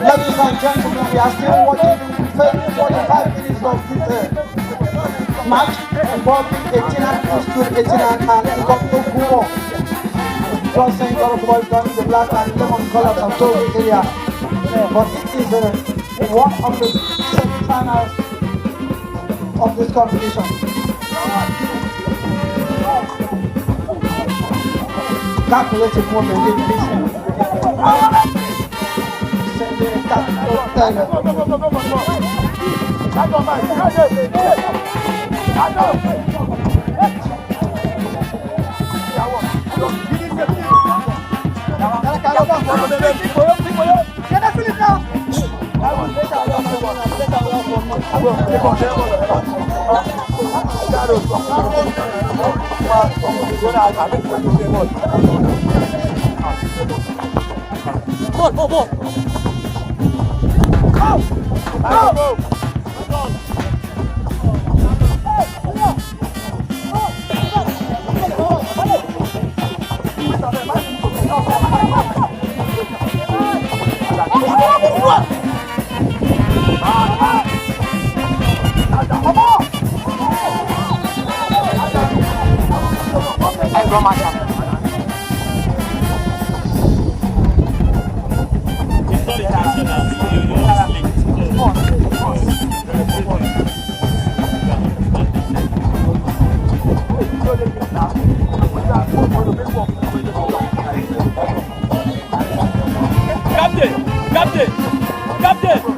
Ladies and gentlemen, we are still watching 45 minutes of this match involving Troost-Ekong and Ikot. Just saying, all of the boys done in the black and lemon colors of the area. But it is one of the semi-finals of this competition. Calculated movement in this. Ball. Go. Captain!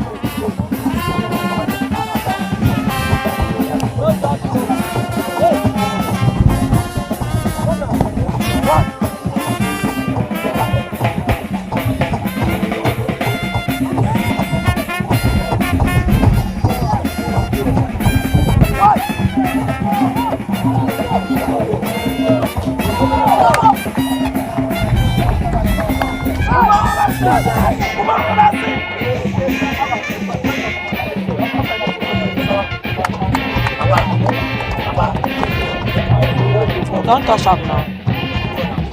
Don't touch up now.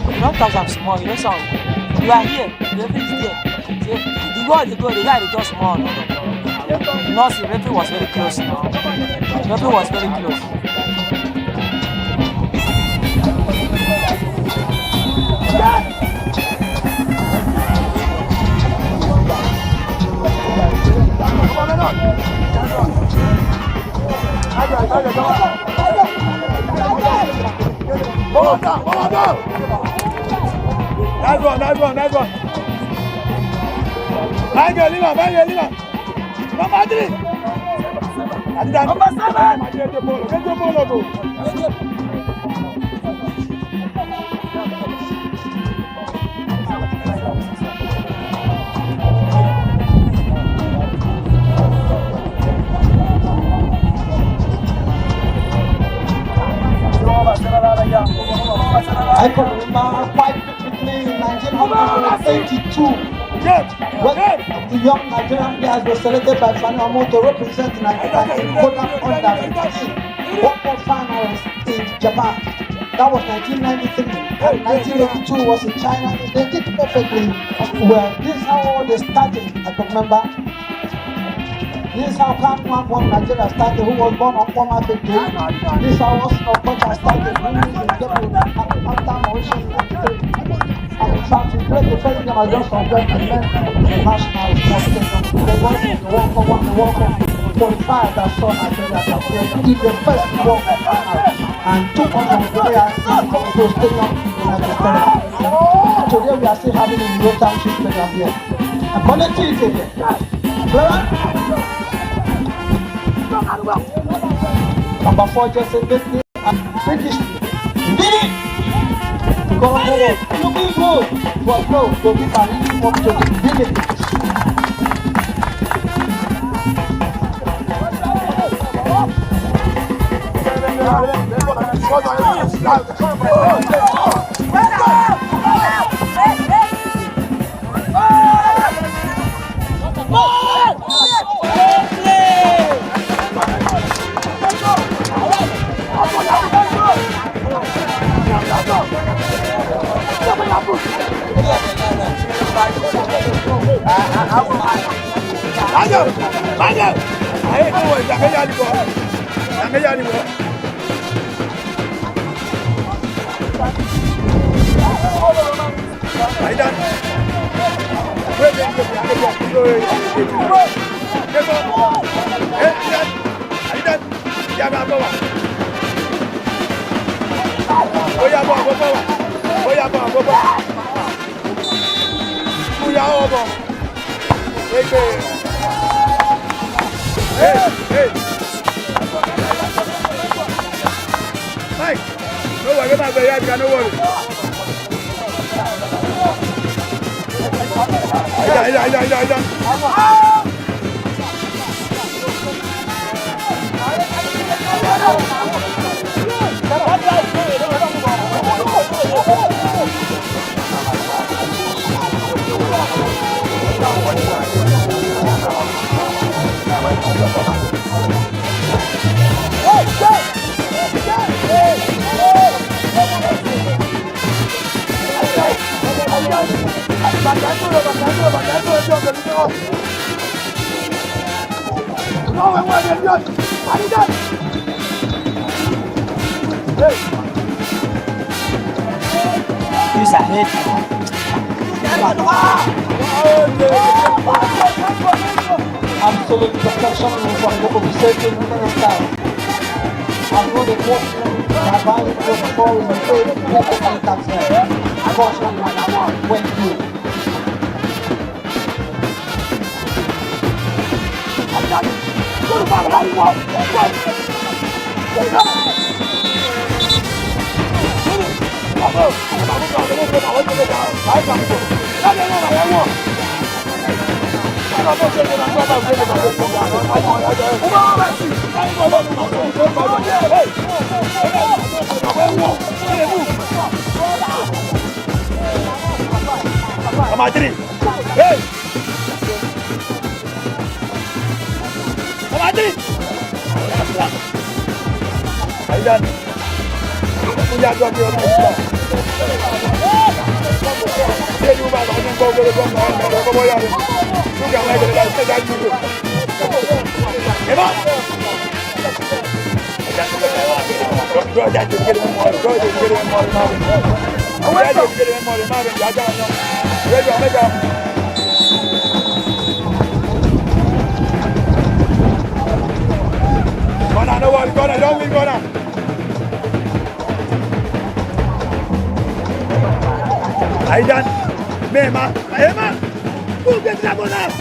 You don't touch up small. You know something. You are here. The referee is there. The guy, the guy is just small. You know, the referee was very close now. The referee was very close. Nice one. Lima. Number 3. Number 7. Get the ball. Ikot quite quickly in 1982, when the young Nigerian players were selected by Fanamo to represent Nigeria in Kodak under 15 World Cup finals in Japan. That was 1993. And 1982 was in China. They did perfectly well. This is how they started, I can remember. This is how Kamwan from Nigeria started, who was born on former Day. This is how Kocha started, who is in Japan after Mauritius 93. And in fact, we played the first game against Congress and then the national sports stadium. They won the World Cup 45 that saw Nigeria play in the first World Cup final and 200 players in the stadium in Nigeria. Today we are still having a Euro Township stadium here. And connectivity here. Number 4 just said this and British did it! Go forward, looking good, but no, to be really up to the ability. Absolute perfection from the conversation in the style. I'm going to watch my body before we play the people that's there. Unfortunately, went through. Aidan, Mema, Emma, who gets that one up?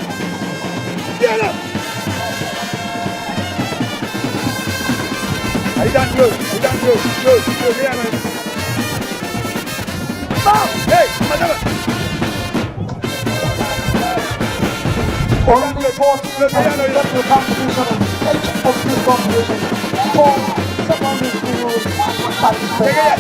Get up! Aidan, go, here, man. Hey, madam. Only 14 left the competition and 8 of this competition. 4 secondary schools participate.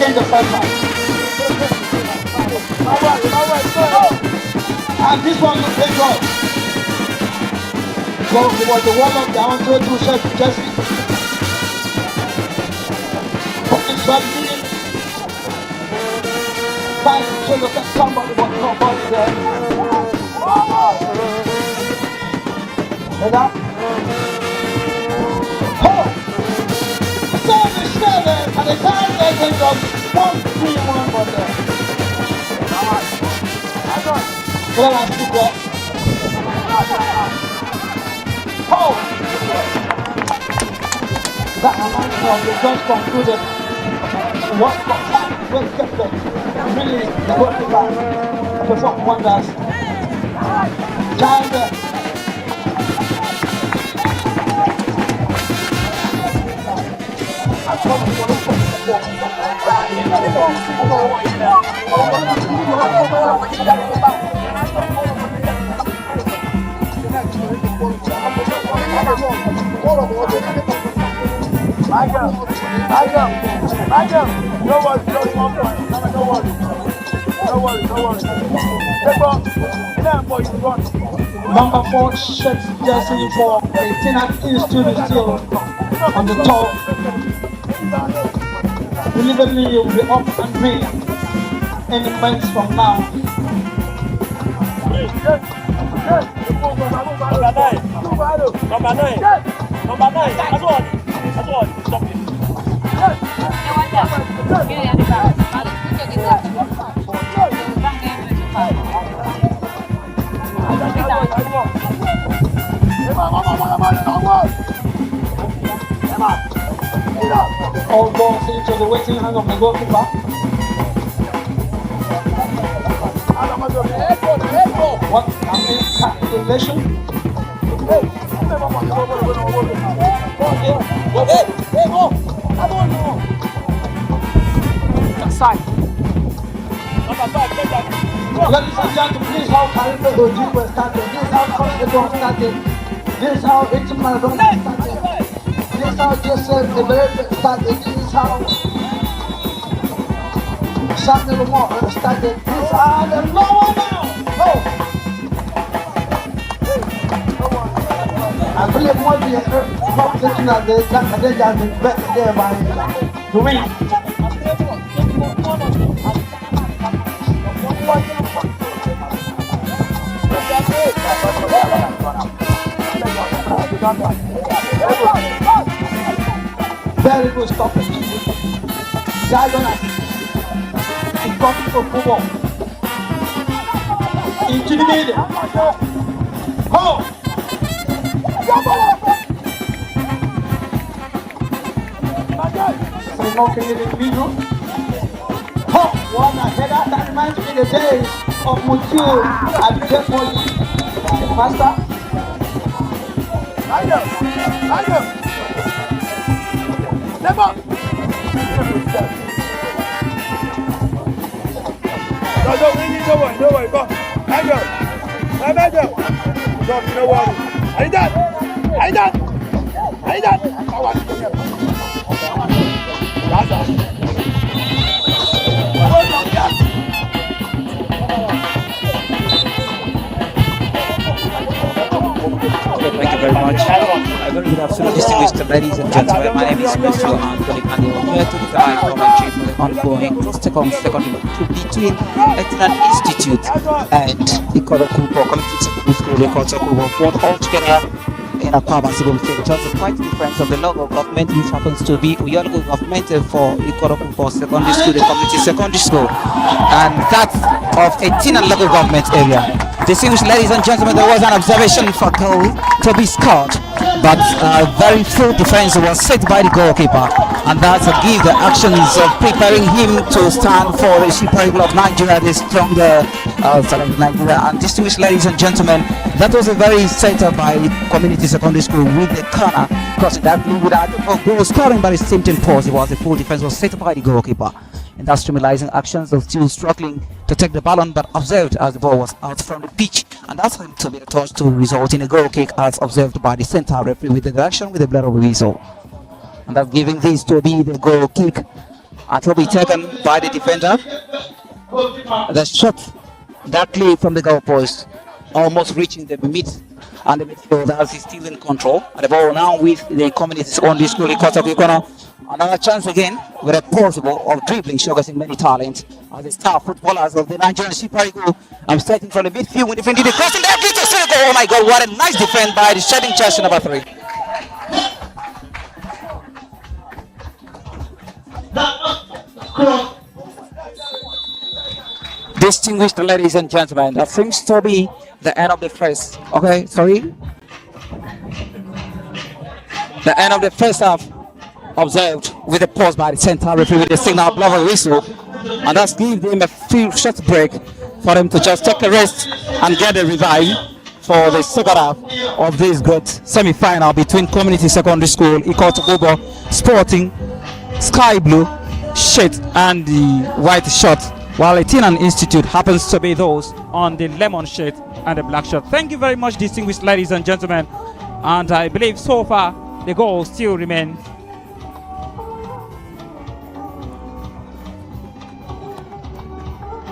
In the first half. And this one was very good. So it was the one of down to Chef Jesse. It's 1 minute. 5 so look at somebody was nobody there. And up. At the time they can just 1-3-1 for them. Well, I see that. Oh! That reminds me of the just concluded what kept them. Really, the goalkeeper performed wonders. Child. Number 4 shirts jersey for 18 students still on the top. Deliberately you will be up and green any minutes from now. All balls into the waiting hand of the goalkeeper. What calculation? Ladies and gentlemen, this is how Calibre OG was started. This is how Troost-Ekong started. This is how Ikot started. This is how Joseph started. This is how Samuel Moore started. These are the lower now. I believe more than a competition at the better there by to win. Very good stoppage. Diagonal. Ikot for football. Into the middle. Ho! So knocking it in the middle. Ho! One header. That reminds me of the days of Mutu and Jeffrey. Master. Step up! No way, go. I go. Stop, no worry. Are you done? Thank you very much. A very good afternoon, distinguished ladies and gentlemen. My name is Mr. Apostolic, and I'm here to provide commentary for the ongoing Troost-Ekong secondary between Ethnic Institute and Ikot Community School, Ikot both all together in a Kwabasibo State. Just quite different of the local government, which happens to be your local government for Ikot secondary school, the community secondary school, and that's of 18 local government area. Distinguished ladies and gentlemen, there was an observation for goal to be scored, but very full defense was set by the goalkeeper, and that's a give the actions of preparing him to stand for the Super Eagles of Nigeria, the stronger side of Nigeria. And distinguished ladies and gentlemen, that was a very setup by Community Secondary School with the corner crossing that without goal scoring by the same team pause. It was a full defense was set by the goalkeeper. And that's streamlining actions of still struggling to take the ballon, but observed as the ball was out from the pitch, and that's going to be a touch to result in a goal kick as observed by the center referee with the direction with the blood of a whistle. And that's giving this to be the goal kick, and will be taken by the defender. The shot directly from the goal post, almost reaching the mid, and the midfield as is still in control. And the ball now with the communities on this school Ikot of the corner. Another chance again with a possible of dribbling, showcasing many talent as the star footballers of the Nigerian Super Eagles. I'm starting from the midfield with defending the crossing there. Oh my God, what a nice defense by the shedding chest number 3. Distinguished ladies and gentlemen, that seems to be the end of the first. Okay, sorry. The end of the first half. Observed with a pause by the center referee with a signal blow of a whistle, and that's give them a few short break for them to just take a rest and get a revive for the second half of this good semi-final between Community Secondary School Ikot sporting sky blue shirt and the white shirt, while Etinan Institute happens to be those on the lemon shirt and the black shirt. Thank you very much, distinguished ladies and gentlemen, and I believe so far the goal still remains.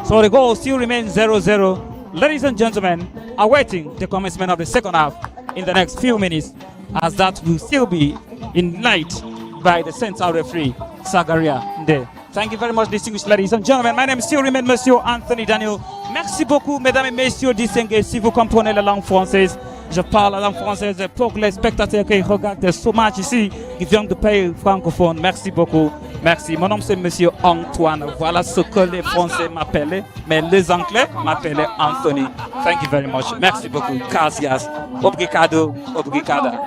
So the goal still remains 0-0. Ladies and gentlemen, awaiting the commencement of the second half in the next few minutes, as that will still be in light by the center referee, Sagaria Nde. Thank you very much, distinguished ladies and gentlemen. My name still remains Monsieur Anthony Daniel. Merci beaucoup, mesdames et messieurs distingués. Si vous comprenez la langue française, je parle la langue française pour les spectateurs qui regardent ce match ici, qui viennent de pays francophones. Merci beaucoup. Merci. Mon nom c'est Monsieur Antoine. Voilà ce que les Français m'appellent, mais les Anglais m'appellent Anthony. Thank you very much. Merci beaucoup. Gracias. Obrigado. Obrigada.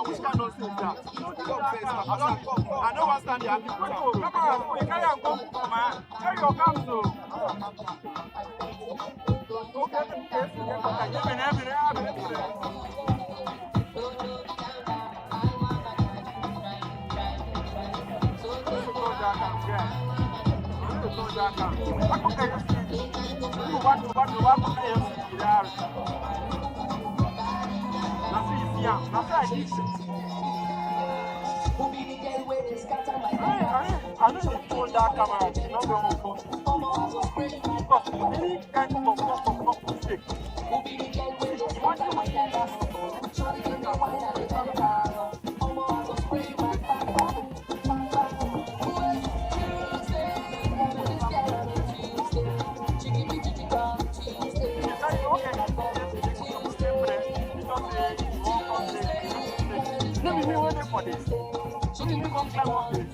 Which kind of thing is that? I don't understand the people. Come on, you carry on go, man. Carry your guns, though. I know you told that camera to not go home. Any kind of mistake. Let me be waiting for this. So you come climb up this.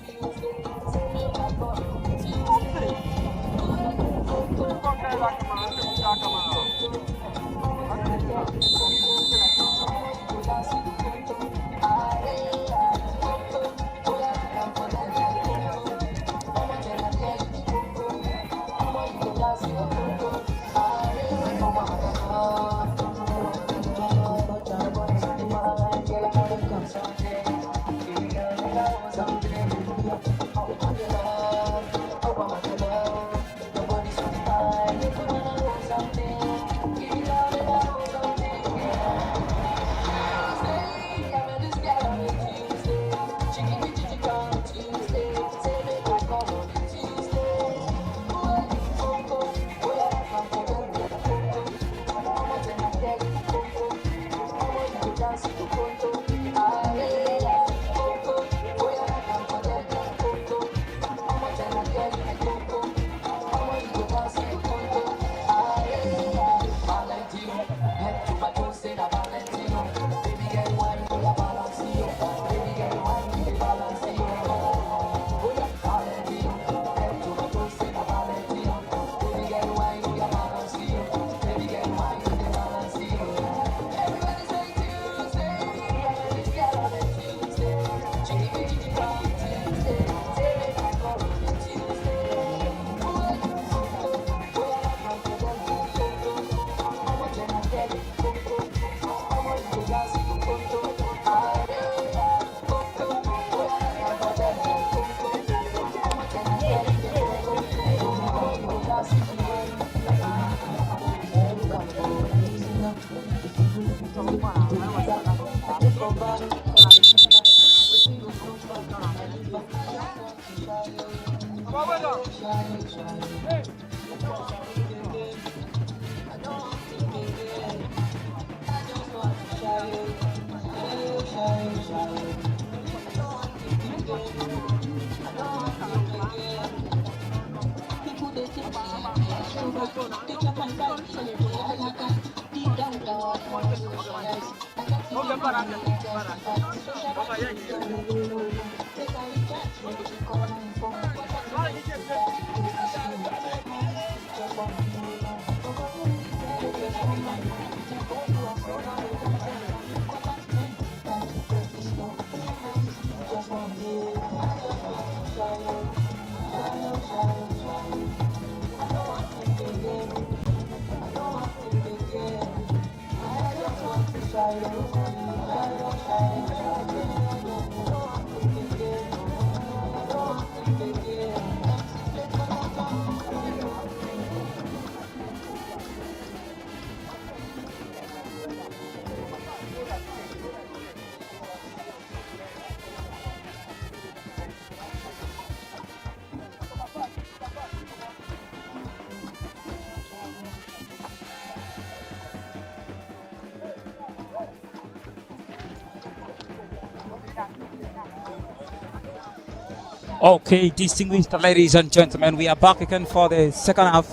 Okay, distinguished ladies and gentlemen, we are back again for the second half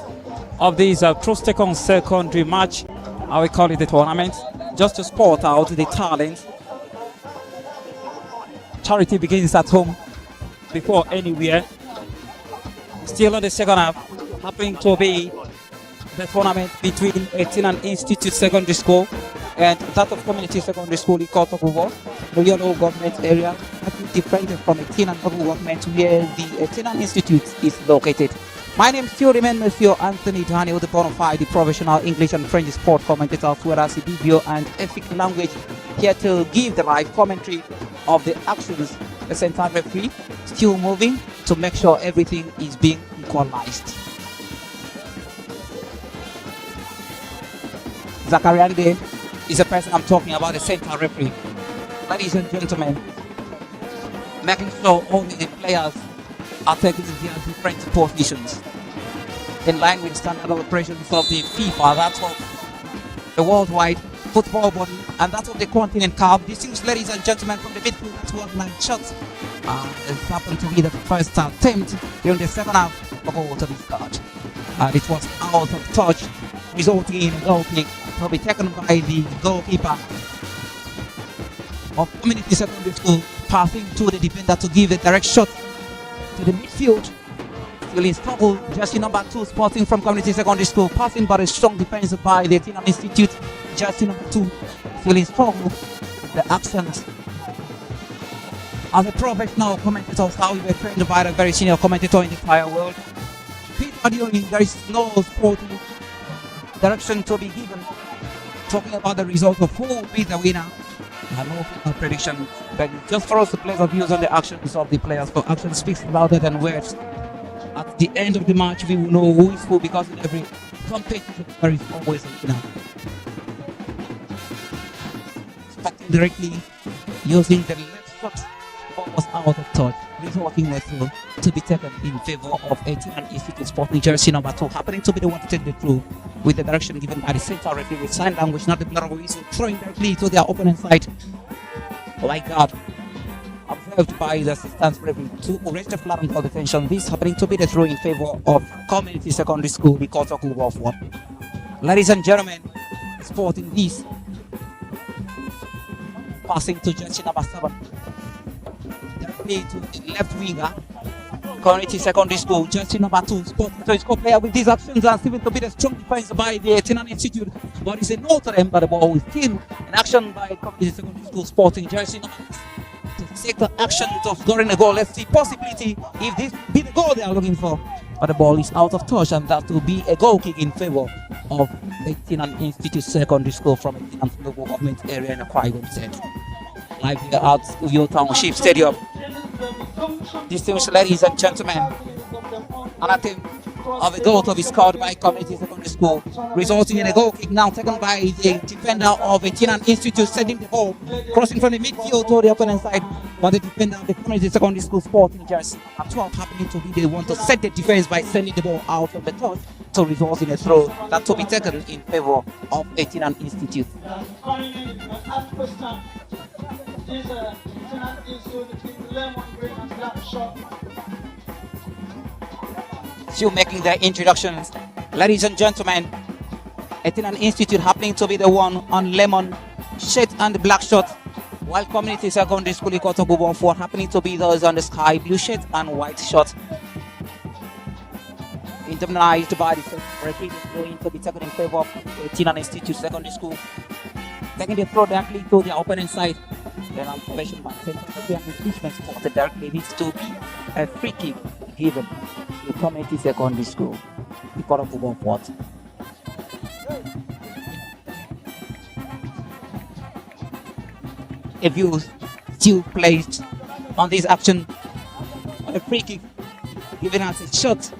of this Troost-Ekong secondary match. I will call it the tournament, just to sport out the talent. Charity begins at home before anywhere. Still on the second half, happening to be the tournament between 18 and Institute Secondary School and that of Community Secondary School, Ikot, the yellow government area, different from 18 and local government where the 18 and Institute is located. My name still remains Monsieur Anthony Daniel, the bona fide, the professional English and French sport commentator, as well as the video and ethnic language, here to give the live commentary of the actions. The center referee still moving to make sure everything is being equalized. Zachariande is the person I'm talking about, the center referee. Ladies and gentlemen, making sure all the players are taking their different positions in line with standard operations of the FIFA, that's of the worldwide football body, and that's of the continent cup. Distinguished ladies and gentlemen, from the midfield, that's one line shots. It happened to be the first attempt during the second half of all to this card. And it was out of touch, resulting in a goal kick to be taken by the goalkeeper of Community Secondary School, passing to the defender to give a direct shot to the midfield. Still in struggle, jersey number 2, Sporting from Community Secondary School, passing by a strong defense by the Tina Institute, jersey number 2. Still in struggle, the actions. As a professional commentator, how we were trained by a very senior commentator in the entire world, Peter Diori, there is no sporting direction to be given. Talking about the result of who will be the winner. No prediction, but just for us to place our views on the actions of the players, for action speaks louder than words. At the end of the match, we will know who is who, because in every competition there is always a winner. Starting directly using the left shot, ball was out of touch, resulting in a throw to be taken in favor of 18 and Institute Sporting, jersey number 2, happening to be the one to take the throw with the direction given by the center referee with sign language, not the blood of whistle, throwing directly to their opponent's side. Like that, observed by the assistant referee to arrest the flag for detention. This happening to be the throw in favor of Community Secondary School, the quarter club of one. Ladies and gentlemen, Sporting this, passing to jersey number 7, directly to the left winger, Community Secondary School, jersey number 2, Sporting to score player with these actions and still to be the strong defense by the 18 Institute, but it's a no to them, but the ball is still in action by Community Secondary School, Sporting, jersey number 2, to take the action of scoring a goal. Let's see possibility if this be the goal they are looking for, but the ball is out of touch, and that will be a goal kick in favor of 18 Institute Secondary School from 18 local government area in the Akwa Ibom State. Live here at Uyo Township Stadium. Distinguished ladies and gentlemen, an attempt of a goal to be scored by Community Secondary School, resulting in a goal kick now taken by the defender of 18 Institute, sending the ball crossing from the midfield to the opponent side, but the defender of the Community Secondary School, Sporting, jersey 12, happening to be the one to set the defense by sending the ball out of the touch to result in a throw that to be taken in favor of 18 Institute. Still making their introductions, ladies and gentlemen, 18 Institute happening to be the one on lemon shirt and black shirt, while Community Secondary School Ikot 4 happening to be those on the sky blue shirt and white shirt. Indemnized by the referee, going to be taken in favor of 18 Institute Secondary School, taking the throw directly to their opponent's side. Then observation by the center and impeachment spotted directly needs to be a free kick given to Community Secondary School. The quarter football fought. A view still placed on this action. A free kick given as a shot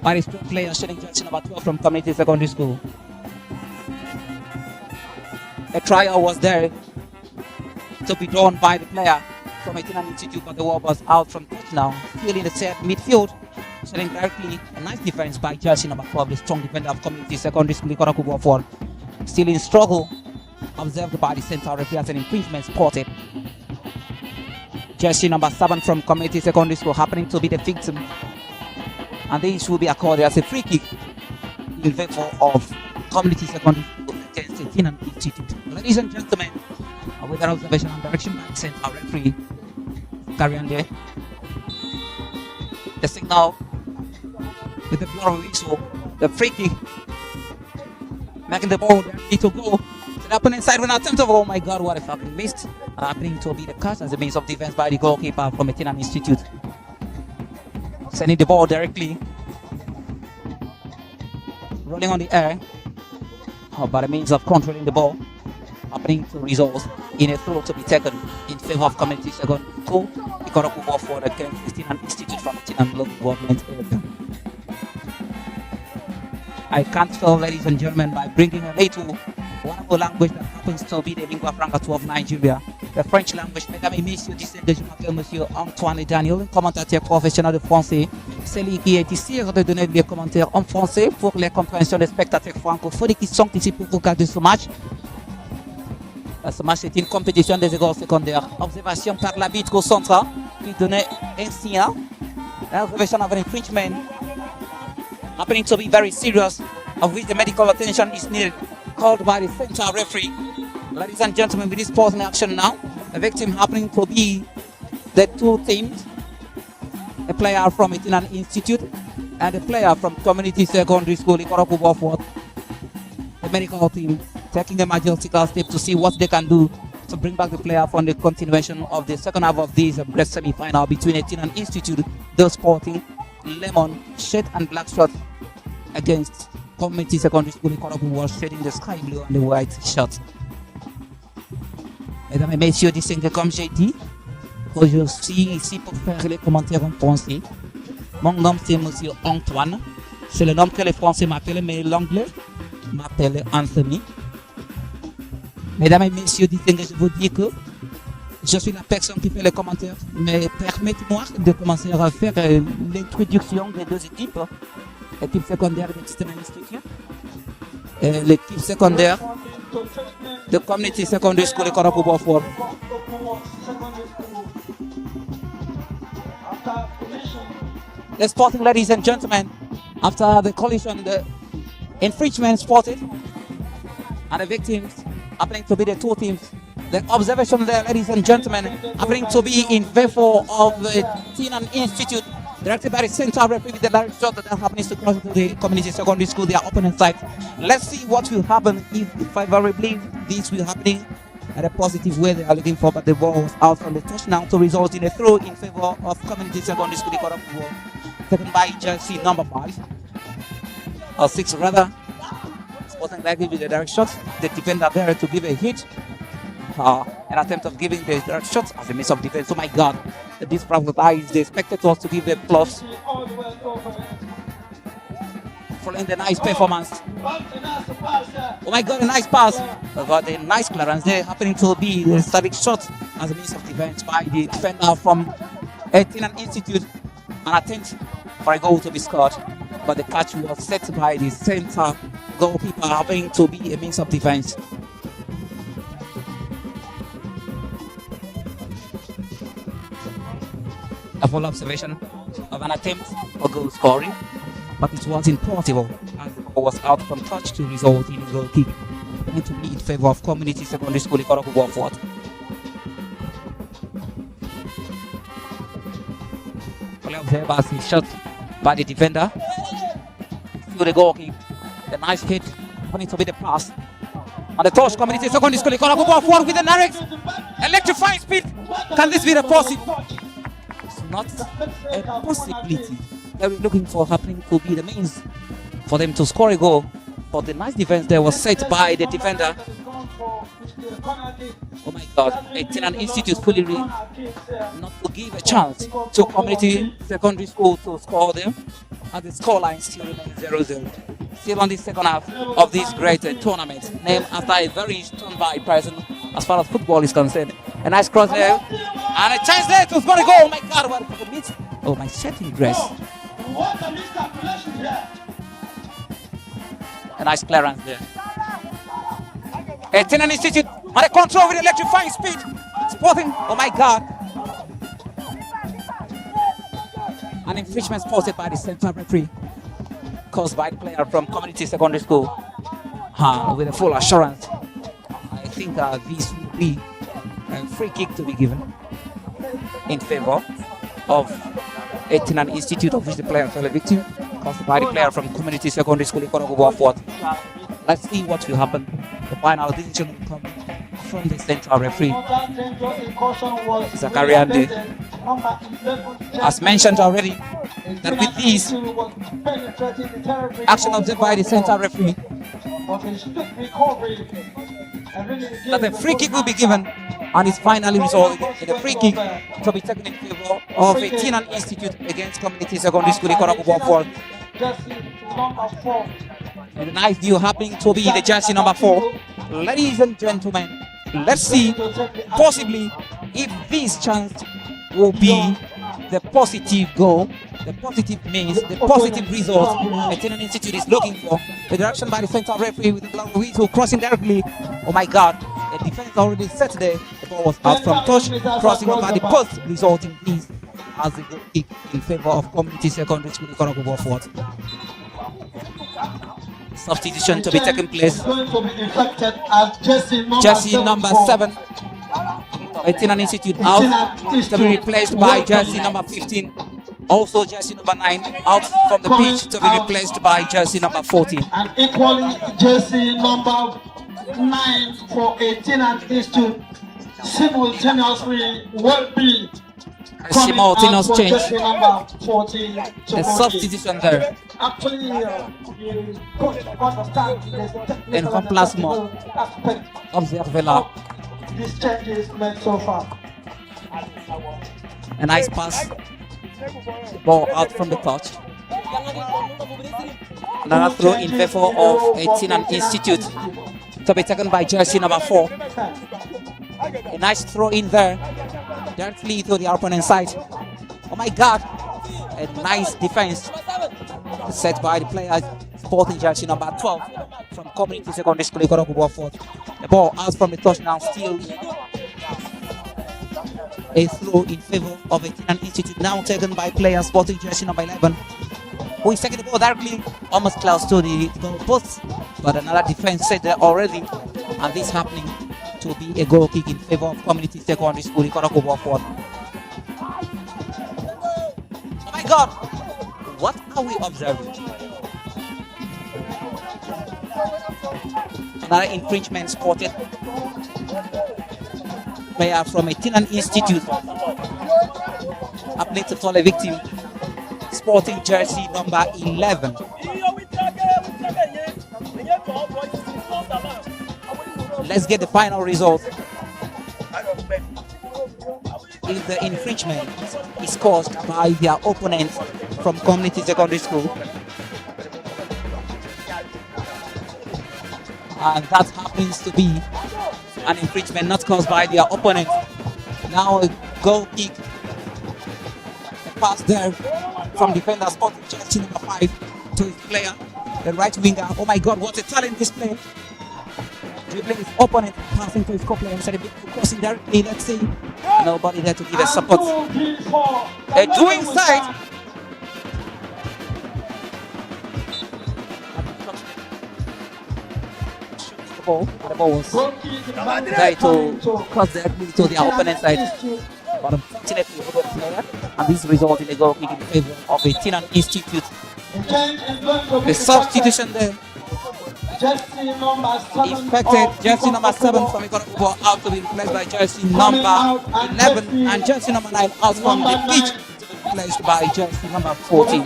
by the strong player shooting jersey number 12 from Community Secondary School. A trial was there to be done by the player from 18 Institute, but the ball was out from touch now. Still in the set midfield, shooting directly. A nice defense by jersey number 12, the strong defender of Community Secondary School, Ikot 4. Still in struggle, observed by the center referee as an infringement spotted. jersey number 7 from Community Secondary School happening to be the victim. And this will be accorded as a free kick in favor of Community Secondary School against the Tinan Institute. Ladies and gentlemen, with an observation and direction by the center referee, carry on there. The signal with the blow whistle, the free kick, making the ball ready to go to the opponent side with an attempt of, oh my god, what a fucking missed. Happening to be the catch as a means of defense by the goalkeeper from Tinan Institute. Sending the ball directly, rolling on the air, by the means of controlling the ball, happening to result in a throw to be taken in favor of Community Secondary School. Ikot ball for the Tinan Institute from Tinan local government area. I can't tell, ladies and gentlemen, by bringing a little wonderful language that happens to be the lingua franca of Nigeria, the French language. Mesdames et messieurs, distingué, je m'appelle Monsieur Antoine Daniel, commentateur professionnel de français, celui qui est ici de donner des commentaires en français pour les compréhensions des spectateurs francophones qui sont ici pour regarder ce match. Ce match est une compétition des écoles secondaires. Observation par l'arbitre au centre qui donnait un signal. Observation of an infringement happening to be very serious, of which the medical attention is needed, called by the center referee. Ladies and gentlemen, with this pause in action now, the victim happening to be the two teams, a player from Tinan Institute and a player from Community Secondary School, Ikot. The medical team taking a majestical step to see what they can do to bring back the player from the continuation of the second half of this semi-final between Tinan Institute, the sporting lemon shirt and black shirt, against Community Secondary School Ikot was shading the sky blue and the white shirt. Mesdames et messieurs, distingués, comme j'ai dit, je suis ici pour faire les commentaires en français. Mon nom c'est Monsieur Antoine. C'est le nom que les Français m'appellent, mais l'anglais m'appelle Anthony. Mesdames et messieurs, distingués, je vous dis que je suis la personne qui fait les commentaires, mais permettez-moi de commencer à faire l'introduction des deux équipes. L'équipe secondaire de Tinan Institute et l'équipe secondaire de Community Secondary School Ikot. The sporting, ladies and gentlemen, after the collision, the infringement spotted, and the victims happening to be the two teams. The observation there, ladies and gentlemen, happening to be in favor of the Tinan Institute, directed by the center referee with the direct shot that happens to cross to the Community Secondary School, their opponent side. Let's see what will happen if favorably this will happen at a positive way they are looking for, but the ball was out from the touchdown to result in a throw in favor of Community Secondary School, taken by jersey number 5 or 6 rather. Sporting likely with the direct shot, the defender there to give a hit. An attempt of giving the direct shots as a miss of defense. Oh my god, this privatize the spectators to give a plus. Following the nice performance. Oh my god, a nice pass. But a nice clearance there happening to be the static shot as a means of defense by the defender from Tinan Institute. An attempt for a goal to be scored, but the catch was set by the center goalkeeper happening to be a means of defense. A full observation of an attempt for goal scoring, but it was impossible as the ball was out from touch to result in a goal kick, and to be in favor of Community Secondary School Ikot. Fully observed as he shot by the defender through the goalkeeper. The nice hit, wanting to be the pass. On the touch, Community Secondary School Ikot with the direct electrifying speed. Can this be the possible? Not a possibility that we're looking for happening to be the means for them to score a goal, but the nice defense there was set by the defender. Oh my god, Tinan Institute fully not to give a chance to Community Secondary School to score them, and the scoreline still remains 0-0. Still on the second half of this great tournament, named after a very stone-by person as far as football is concerned. A nice cross there, and a chance there to score a goal. Oh my god, what a miss. Oh, my setting dress. A nice clearance there. Tinan Institute on a control with electrifying speed. Sporting, oh my god. An infringement spotted by the central referee, caused by the player from community secondary school. With a full assurance, I think this will be a free kick to be given in favor of 18 Institute, of which the player fell a victim, caused by the player from community secondary school. Ikot. Let's see what will happen. The final decision will come from the central referee, Zakariande. As mentioned already, that with this action observed by the central referee, that a free kick will be given, and is finally resolved in a free kick to be taken in favor of 18 Institute against community secondary school. Ikot. And a nice deal happening to be the jersey number 4. Ladies and gentlemen, let's see possibly if this chance will be the positive goal, the positive means, the positive result 18 Institute is looking for. The direction by the central referee with the blow whistle crossing directly. Oh my God, the defense already set there. The ball was out from touch, crossing over the post, resulting this as a goal kick in favor of community secondary school. Ikot. Substitution to be taking place. Jersey number 7, 18 Institute out, to be replaced by jersey number 15. Also jersey number 9 out from the pitch, to be replaced by jersey number 14. And equally jersey number 9 for 18 Institute simultaneously will be simultaneous change. jersey number 14. The substitution there. Actually, coach understands the En remplacement, aspect observez là. these changes made so far. A nice pass. Ball out from the touch. Another throw in favor of 18 Institute, to be taken by jersey number 4. A nice throw in there, directly to the opponent's side. Oh my God, a nice defense set by the player sporting jersey number 12 from community secondary school. Ikot. The ball out from the touch now, still a throw in favor of 18 Institute, now taken by player sporting jersey number 11, who is taking the ball directly almost close to the goal post, but another defense set there already, and this happening to be a goal kick in favor of community secondary school. Ikot. Oh my God, what are we observing? Another infringement spotted. Player from 18 Institute happening to fall a victim, sporting jersey number 11. Let's get the final result. If the infringement is caused by their opponent from community secondary school, and that happens to be an infringement not caused by their opponent. Now a goal kick, a pass there from defender spotting jersey number 5 to his player, the right winger. Oh my God, what a talent display! Dribbling his opponent, passing to his co-player instead of crossing directly. Let's see, nobody there to give a support. A doing side. The ball was there to cross directly to the opponent's side, but unfortunately over the player, and this resulted in a goal kick in favor of 18 Institute. The substitution there infected jersey number 7 from Ikot out to be replaced by jersey number 11, and jersey number 9 out from the pitch to be replaced by jersey number 14.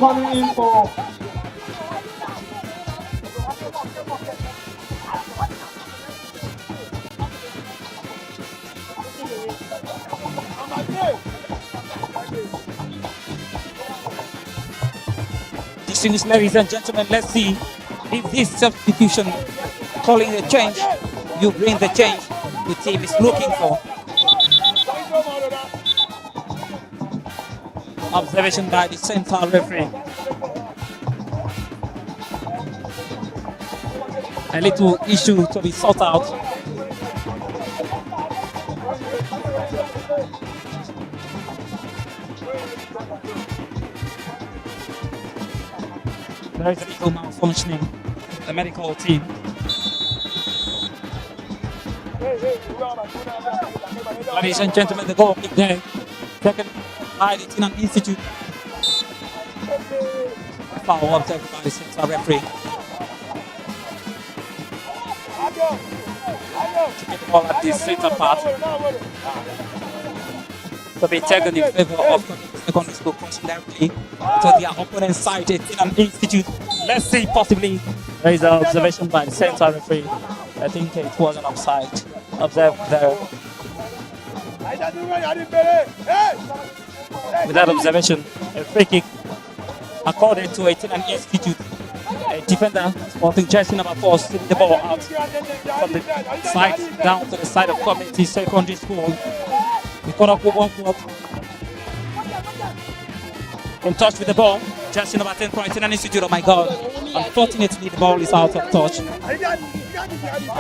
Distinguished ladies and gentlemen, let's see if this substitution, calling the change, you bring the change the team is looking for. Observation by the central referee. A little issue to be sorted out. There is a little malfunctioning. The medical team. Ladies and gentlemen, the goal kick there. Second by the Tinan Institute. Foul observed by the central referee. To get the ball at the center part. To be taken in favor of secondary school crossing directly to their opponent's side, Tinan Institute. Let's see, possibly there is an observation by the central referee. I think it was an offside observed there. With that observation, a free kick according to Tinan Institute. A defender sporting jersey number 4 slipped the ball out from the side down to the side of community secondary school. In touch with the ball, jersey number 10 for Tinan Institute. Oh my God! Unfortunately, the ball is out of touch.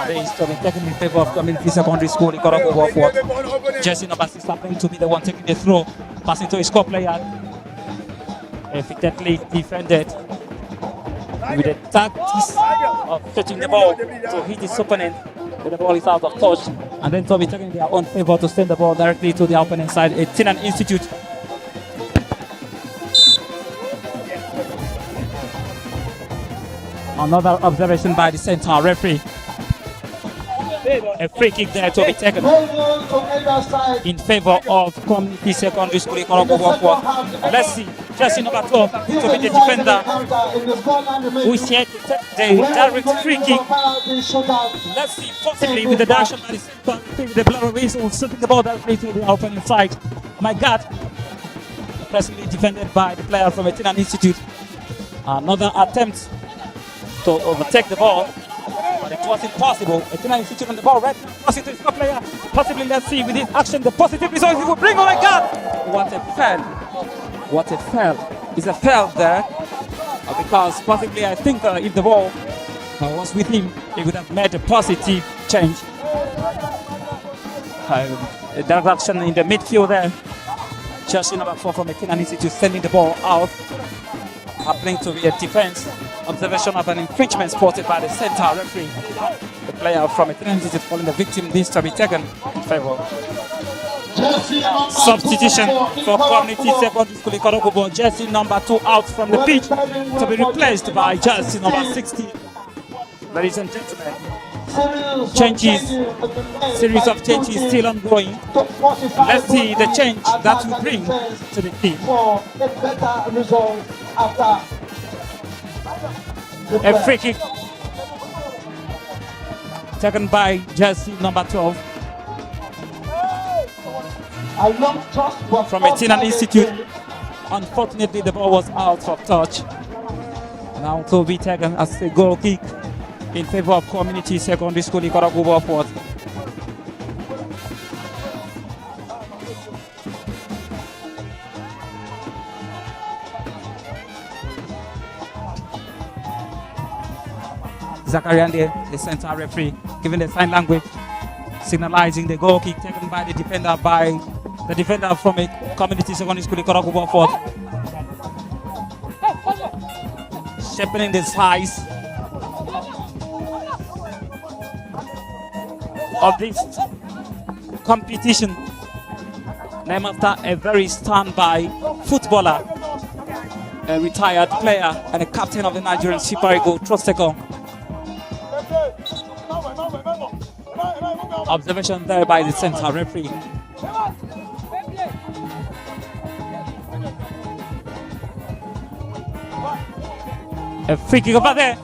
They is to be taken in favor of community secondary school. Jersey number 6 happening to be the one taking the throw, passing to his co-player. Efficiently defended with the tactics of touching the ball to hit his opponent. But the ball is out of touch, and then to be taking their own favor to send the ball directly to the opponent side. Tinan Institute. Another observation by the center referee. A free kick there to be taken in favor of community secondary school. Let's see, jersey number 12 to be the defender who is here to take the direct free kick. Let's see, possibly with the direction by the center referee with the blood whistle, shooting the ball directly to the opponent side. My God, impressively defended by the player from Tinan Institute. Another attempt to overtake the ball, but it was impossible. Tinan Institute on the ball, right? Passing to his player. Possibly, let's see with this action the positive results he will bring. Oh my God! What a fail! What a fail! It's a fail there because possibly I think if the ball was with him, he would have made a positive change. That action in the midfield there. Jersey number 4 from Tinan Institute sending the ball out, happening to be a defense. Observation of an infringement spotted by the center referee. The player from Tinan Institute falling the victim needs to be taken in favor. Substitution for community secondary school Ikot. Jersey number 2 out from the pitch to be replaced by jersey number 16. Ladies and gentlemen, series of changes still ongoing. Let's see the change that will bring to the team. A free kick taken by jersey number 12 from Tinan Institute. Unfortunately, the ball was out of touch. Now to be taken as a goal kick in favor of community secondary school Ikot. Zakariande, the center referee, giving the sign language, signalizing the goal kick taken by the defender from a community secondary school Ikot. Shaping the size of this competition, named after a very standby footballer, a retired player and a captain of the Nigerian Super Eagles, Troost-Ekong. Observation there by the center referee. A free kick over there.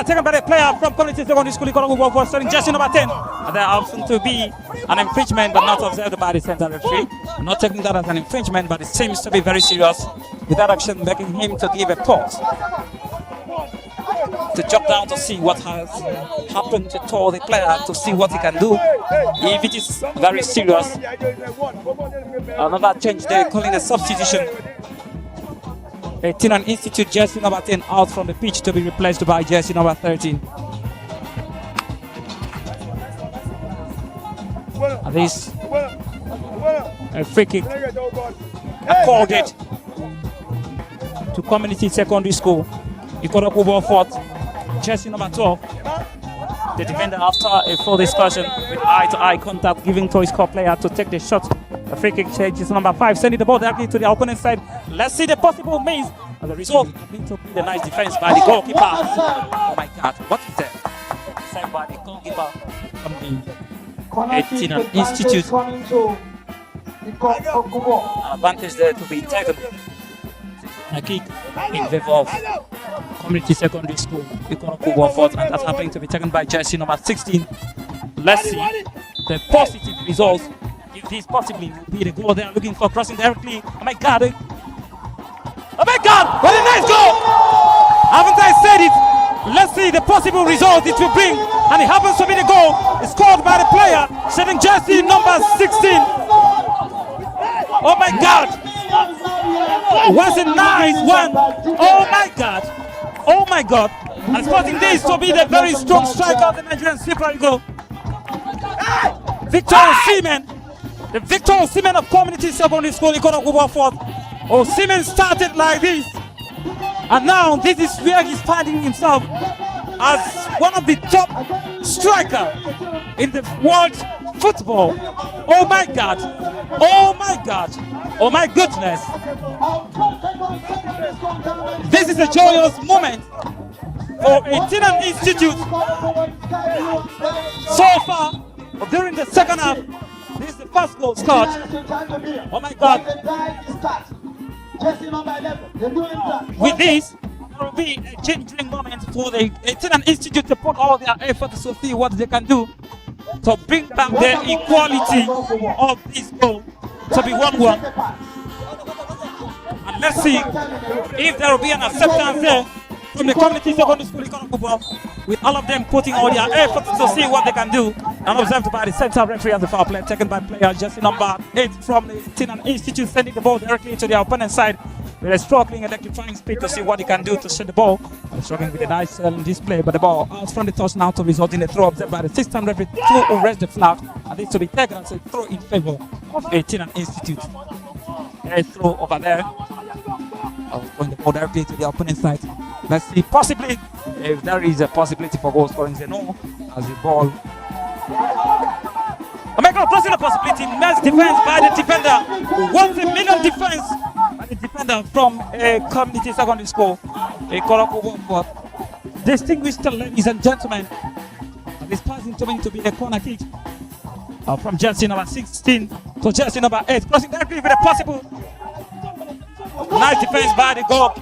Taken by the player from community secondary school Ikot, starting jersey number 10. There option to be an infringement, but not observed by the center referee. I'm not taking that as an infringement, but it seems to be very serious. With that action making him to give a pause, to jump down to see what has happened, to tell the player to see what he can do. If it is very serious, another change there, calling a substitution. Tinan Institute jersey number 10 out from the pitch to be replaced by jersey number 13. And this a free kick accorded to community secondary school Ikot Kubo fought. Jersey number 12. The defender, after a full discussion with eye-to-eye contact, giving to his core player to take the shot. A free kick changes number 5, sending the ball directly to the opponent's side. Let's see the possible means. As a result, it took the nice defense by the goalkeeper. Oh my God, what is that? Saved by the goalkeeper from the 18 and Institute. An advantage there to be taken. A kick in favor of Community Secondary School. Ikot Kubo fought, and that's happening to be taken by jersey number 16. Let's see the positive results. If this possibly will be the goal they are looking for, crossing directly. Oh my God! Oh my God! What a nice goal! Haven't I said it? Let's see the possible result it will bring, and it happens to be the goal. It's scored by the player, setting jersey number 16. Oh my God! Was a nice one! Oh my God! Oh my God! And spotting this to be the very strong striker of the Nigerian Super Eagles, Victor Osimhen. The Victor Osimhen of Community Secondary School, Ikot Kubo fought. Osimhen started like this, and now this is where he's finding himself as one of the top strikers in the world football. Oh my God! Oh my God! Oh my goodness! This is a joyous moment for 18 and Institute. So far, during the second half, this is the first goal scored. Oh my God! With this, there will be a changing moment for the 18 and Institute to put all their efforts to see what they can do to bring back the equality of this goal to be 1-1. And let's see if there will be an acceptance there from the Community Secondary School Ikot Kubo, with all of them putting all their efforts to see what they can do. And observed by the center referee as the foul play taken by player jersey number 8 from the 18 and Institute, sending the ball directly to the opponent's side with a struggling electrifying speed to see what he can do to set the ball. Struggling with a nice display, but the ball out from the touch now to result in a throw observed by the assistant referee to arrest the flag, and this to be taken as a throw in favor of 18 and Institute. A throw over there. Going the ball directly to the opponent's side. Let's see, possibly, if there is a possibility for goal scoring, say no, as the ball. Oh my God, crossing the possibility. Nice defense by the defender. 1 million defense by the defender from a Community Secondary School. Ikot Kubo. Distinguished ladies and gentlemen, this pass is going to be a corner kick from jersey number 16 to jersey number 8. Crossing directly with a possible. Nice defense by the goal.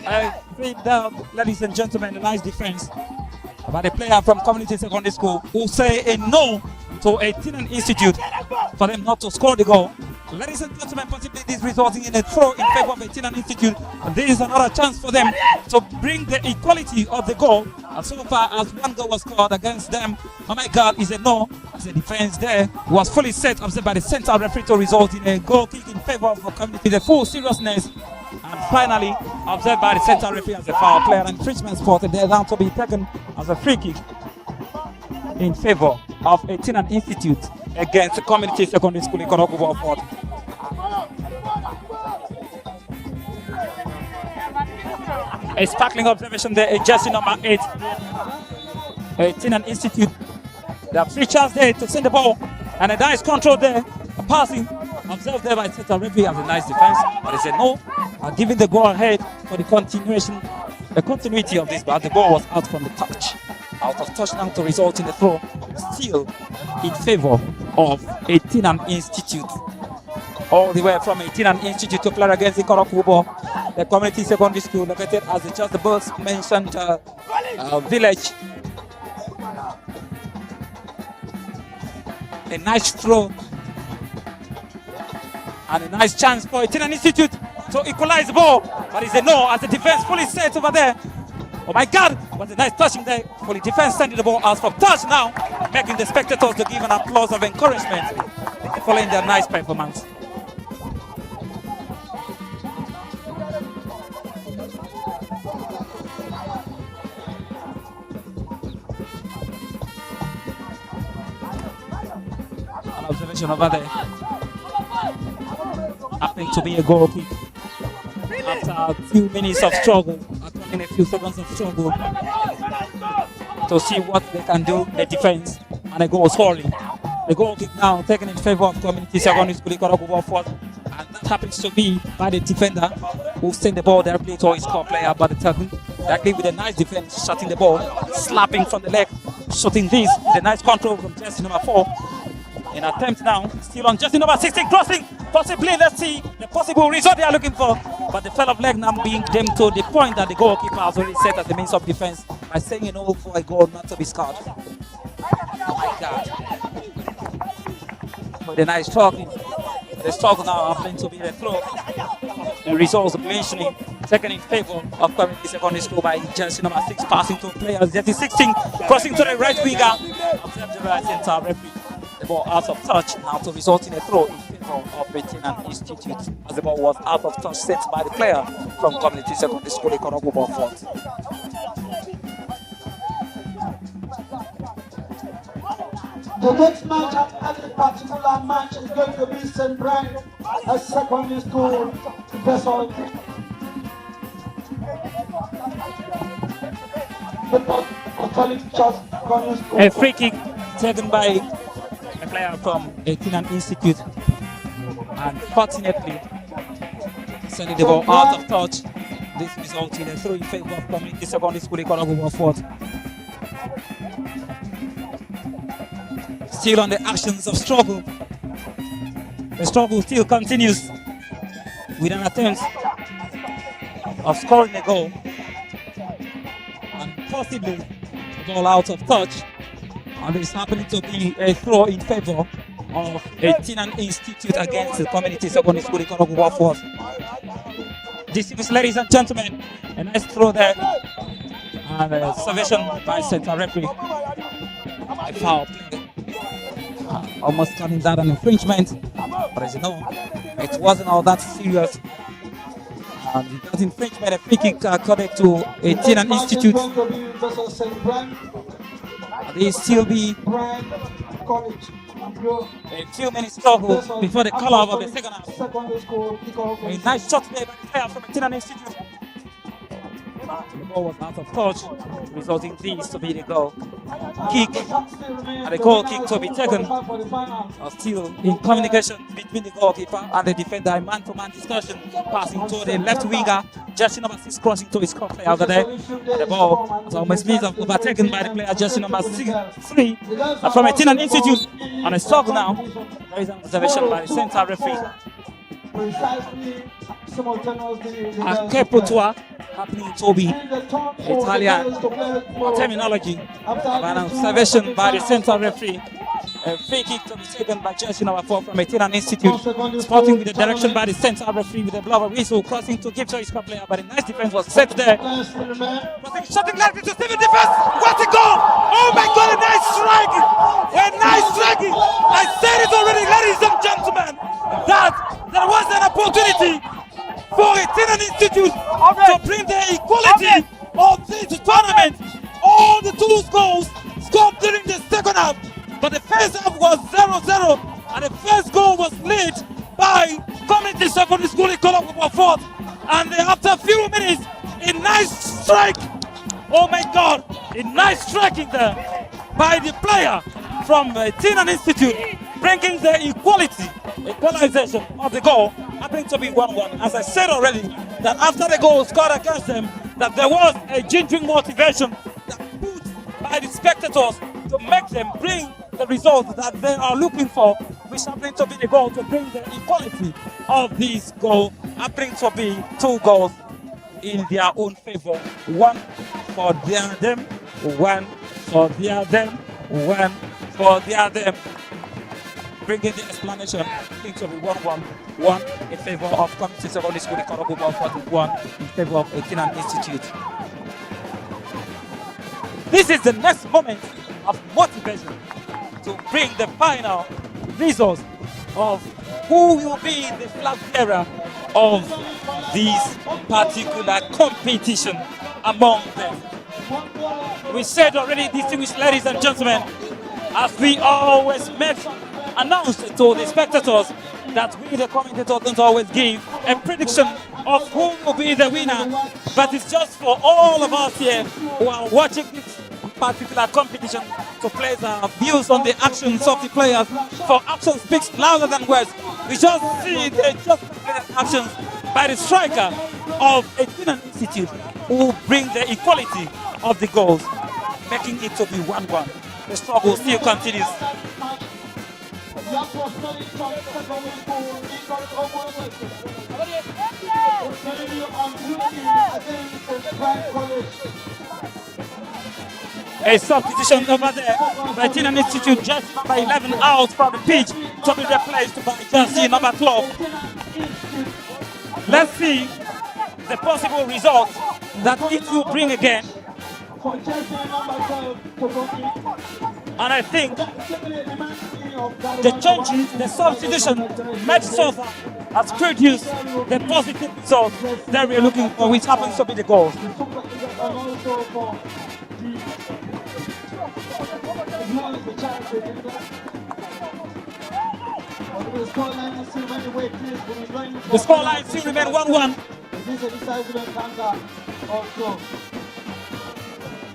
I think that, ladies and gentlemen, a nice defense by the player from Community Secondary School, who say a no to 18 and Institute for them not to score the goal. Ladies and gentlemen, possibly this resulting in a throw in favor of 18 and Institute. And this is another chance for them to bring the equality of the goal. And so far as 1 goal was scored against them, oh my God, is a no. As the defense there was fully set, observed by the center referee to result in a goal kick in favor of the Community. The full seriousness. And finally, observed by the center referee as a foul player, and infringement spotted there now to be taken as a free kick in favor of 18 and Institute against the Community Secondary School Ikot Kubo fought. A sparkling observation there, a jersey number 8. 18 and Institute. They have 3 chances there to send the ball, and a nice control there, a passing observed there by the center referee as a nice defense, but he said no, giving the go ahead for the continuity of this, but the ball was out from the touch. Out of touch now to result in the throw, still in favor of 18 and Institute. All the way from 18 and Institute to play against Ikot Kubo, the Community Secondary School located as just the birds mentioned village. A nice throw and a nice chance for 18 and Institute to equalize the ball, but it's a no as the defense fully set over there. Oh my God, what a nice touching there for the defense, sending the ball out from touch now, making the spectators to give an applause of encouragement following their nice performance. An observation over there. happening to be a goal kick. After a few minutes of struggle, a few seconds of struggle, to see what they can do in the defense, and a goal scoring. The goal kick now taken in favor of Community Secondary School Ikot Fourth, and that happens to be by the defender who sent the ball directly to his core player, but the tackle directly with a nice defense, shutting the ball, slapping from the leg, shooting this with a nice control from jersey number 4. An attempt now, still on jersey number 16, crossing, possibly, let's see the possible result they are looking for, but the fell of leg now being deemed to the point that the goalkeeper has already set as the means of defense by saying a no for a goal not to be scored. Oh my God. With a nice talking. The struggle now happening to be the throw. The results mentioning taken in favor of Community Secondary School by jersey number 6, passing to players, jersey 16, crossing to the right winger. Observe the right center referee. The ball out of touch now to result in a throw in favor of Etinan Institute, as the ball was out of touch sent by the player from Community Secondary School Ikot Fourth. The next match at the particular match is going to be St. Brian, a secondary school vessel. The Apostolic Church secondary school. A free kick taken by a player from Etinan Institute, and fortunately sending the ball out of touch. This results in a throw in favor of Community Secondary School Ikot Fourth. Still on the actions of struggle. The struggle still continues with an attempt of scoring a goal, and possibly a goal out of touch. And it's happening to be a throw in favor of Etinan Institute against the Community Secondary School Ikot Fourth. This is, ladies and gentlemen, a nice throw there, and a observation by center referee. A foul play. Almost turning that an infringement, but as you know, it wasn't all that serious. That infringement, a free kick accorded to Etinan Institute. They still be a few minutes struggle before the call of the second half. A nice shot there by the player from Etinan Institute. The ball was out of touch, resulting in this to be the goal kick, and the goal kick to be taken. Still in communication between the goalkeeper and the defender, a man-to-man discussion, passing to the left winger, jersey number 6 crossing to his core player over there. The ball was almost means of overtaken by the player, jersey number 3 from Etinan Institute. On a struggle now, there is an observation by the center referee. Akepotwa, happening to be Italian terminology, an observation by the center referee. A free kick to be taken by jersey number 4 from Etinan Institute, sporting with the direction by the center referee with a blow of whistle, crossing to give to his club player, but a nice defense was set there. Shooting left into Steven defense. What a goal! Oh my God, a nice striking! A nice striking! I said it already, ladies and gentlemen, that there was an opportunity for Etinan Institute to bring the equality of this tournament. All the 2 goals scored during the second half, but the first half was 0-0, and the first goal was led by Community Secondary School Ikot Fourth. And after a few minutes, a nice strike. Oh my God, a nice striking there by the player from Etinan Institute, bringing the equalization of the goal, happening to be 1-1. As I said already, that after the goal scored against them, that there was a genuine motivation that put by the spectators to make them bring the result that they are looking for, which happening to be the goal to bring the equality of this goal, happening to be 2 goals in their own favor. 1 for them, 1 for them, 1 for them. Bringing the explanation, things to be 1-1, 1 in favor of Community Secondary School Ikot Fourth, 1 in favor of Etinan Institute. This is the next moment of motivation to bring the final results of who will be the flag bearer of this particular competition among them. We said already, distinguished ladies and gentlemen, as we always make announced to the spectators, that we, the commentators, don't always give a prediction of who will be the winner, but it's just for all of us here who are watching this particular competition to place our views on the actions of the players. For action speaks louder than words. We just see the just actions by the striker of a Tinan Institute who bring the equality of the goals, making it to be 1-1. The struggle still continues. The Apostolic from secondary school, against the Prime College. A substitution over there by Tinan Institute, just number 11 out from the pitch to be replaced by jersey number 12. Let's see the possible result that it will bring again. And I think the changes, the substitution made so far has produced the positive result that we're looking for, which happens to be the goal. The scoreline still remains 1-1.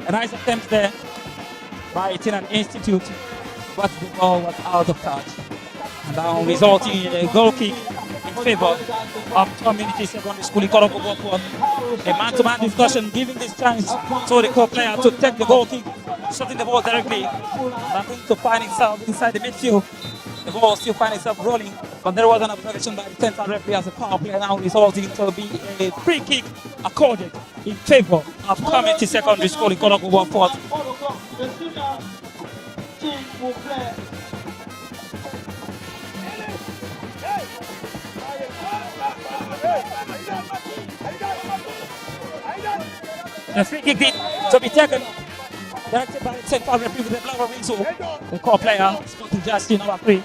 A nice attempt there by Tinan Institute, but the ball was out of touch. And now resulting in a goal kick in favor of Community Secondary School Ikot. A man-to-man discussion, giving this chance to the co-player to take the goal kick, shooting the ball directly. Nothing to find itself inside the midfield. The ball still finds itself rolling, but there was an observation by the 10th referee as a power play, now resulting to be a free kick accorded in favor of Community Secondary School Ikot. The senior team will play. The free kick did to be taken, directed by the 10th referee with the blower whistle. The core player, sporting jersey number 3,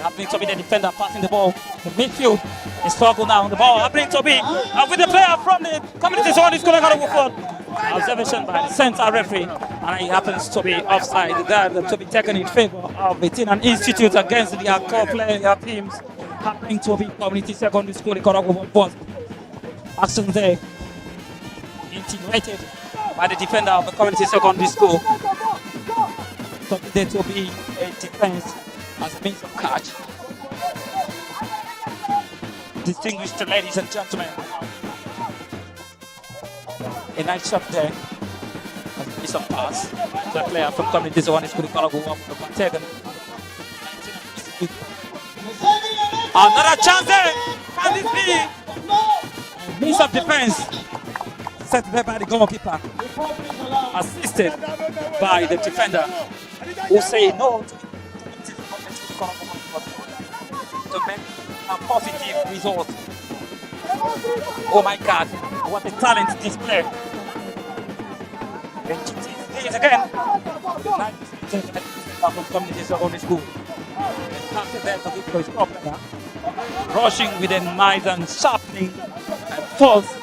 happening to be the defender passing the ball. The midfield is struggle now on the ball, happening to be with the player from the Community Secondary School Ikot. Observation by the center referee, and it happens to be offside there to be taken in favor of the Tinan Institute against the core player teams, happening to be Community Secondary School Ikot. Action there intimated by the defender of the Community Secondary School. So there to be a defense as a means of catch. Distinguished ladies and gentlemen, a nice shot there as a piece of pass. The player from Community Secondary School Ikot taken. Another chance there. Can this be a means of defense? Set there by the goalkeeper, assisted by the defender, who say no to make a positive result. Oh my God, what a talent display. And it is again from Community Secondary School. Captain there to give for his player, rushing with a nice and sharpening force.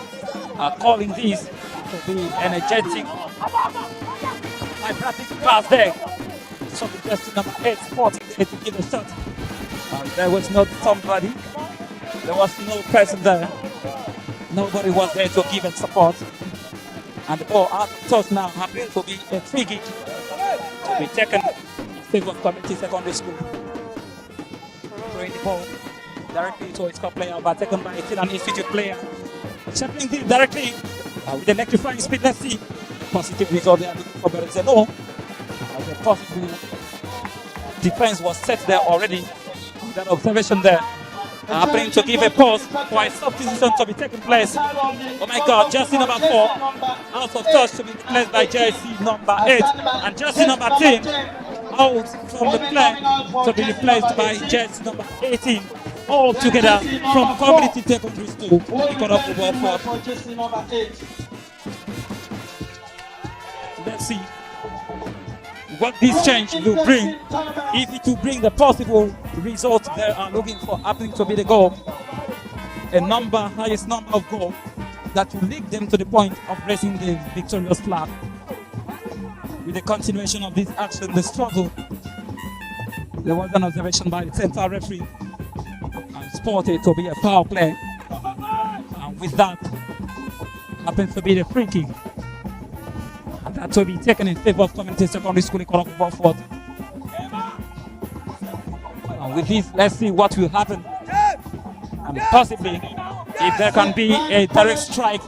Calling this to be energetic, hydraulic pass there. So the just number 8 sporting there to give a shot. There was not somebody, there was no person there. Nobody was there to give it support. And the ball out of touch now happening to be a free kick to be taken in favor of Community Secondary School. Throwing the ball directly to its player, but taken by a Tinan Institute player. Shuttling this directly with electrifying speed. Let's see. Positive result there for Berizeno. The possible defense was set there already. That observation there. Happening to give a pause for a substitution to be taking place. Oh my God, jersey number 4 out of touch to be replaced by jersey number 8. And jersey number 10 out from the play to be replaced by jersey number 18. All together from Community Secondary School. Let's see what this change will bring. If it will bring the possible results they are looking for, happening to be the goal, highest number of goals that will lead them to the point of raising the victorious flag. With the continuation of this action, the struggle, there was an observation by the center referee reported to be a foul play. And with that, happens to be the free kick. And that will be taken in favor of Community Secondary School Ikot Beaufort. And with this, let's see what will happen. And possibly, if there can be a direct strike,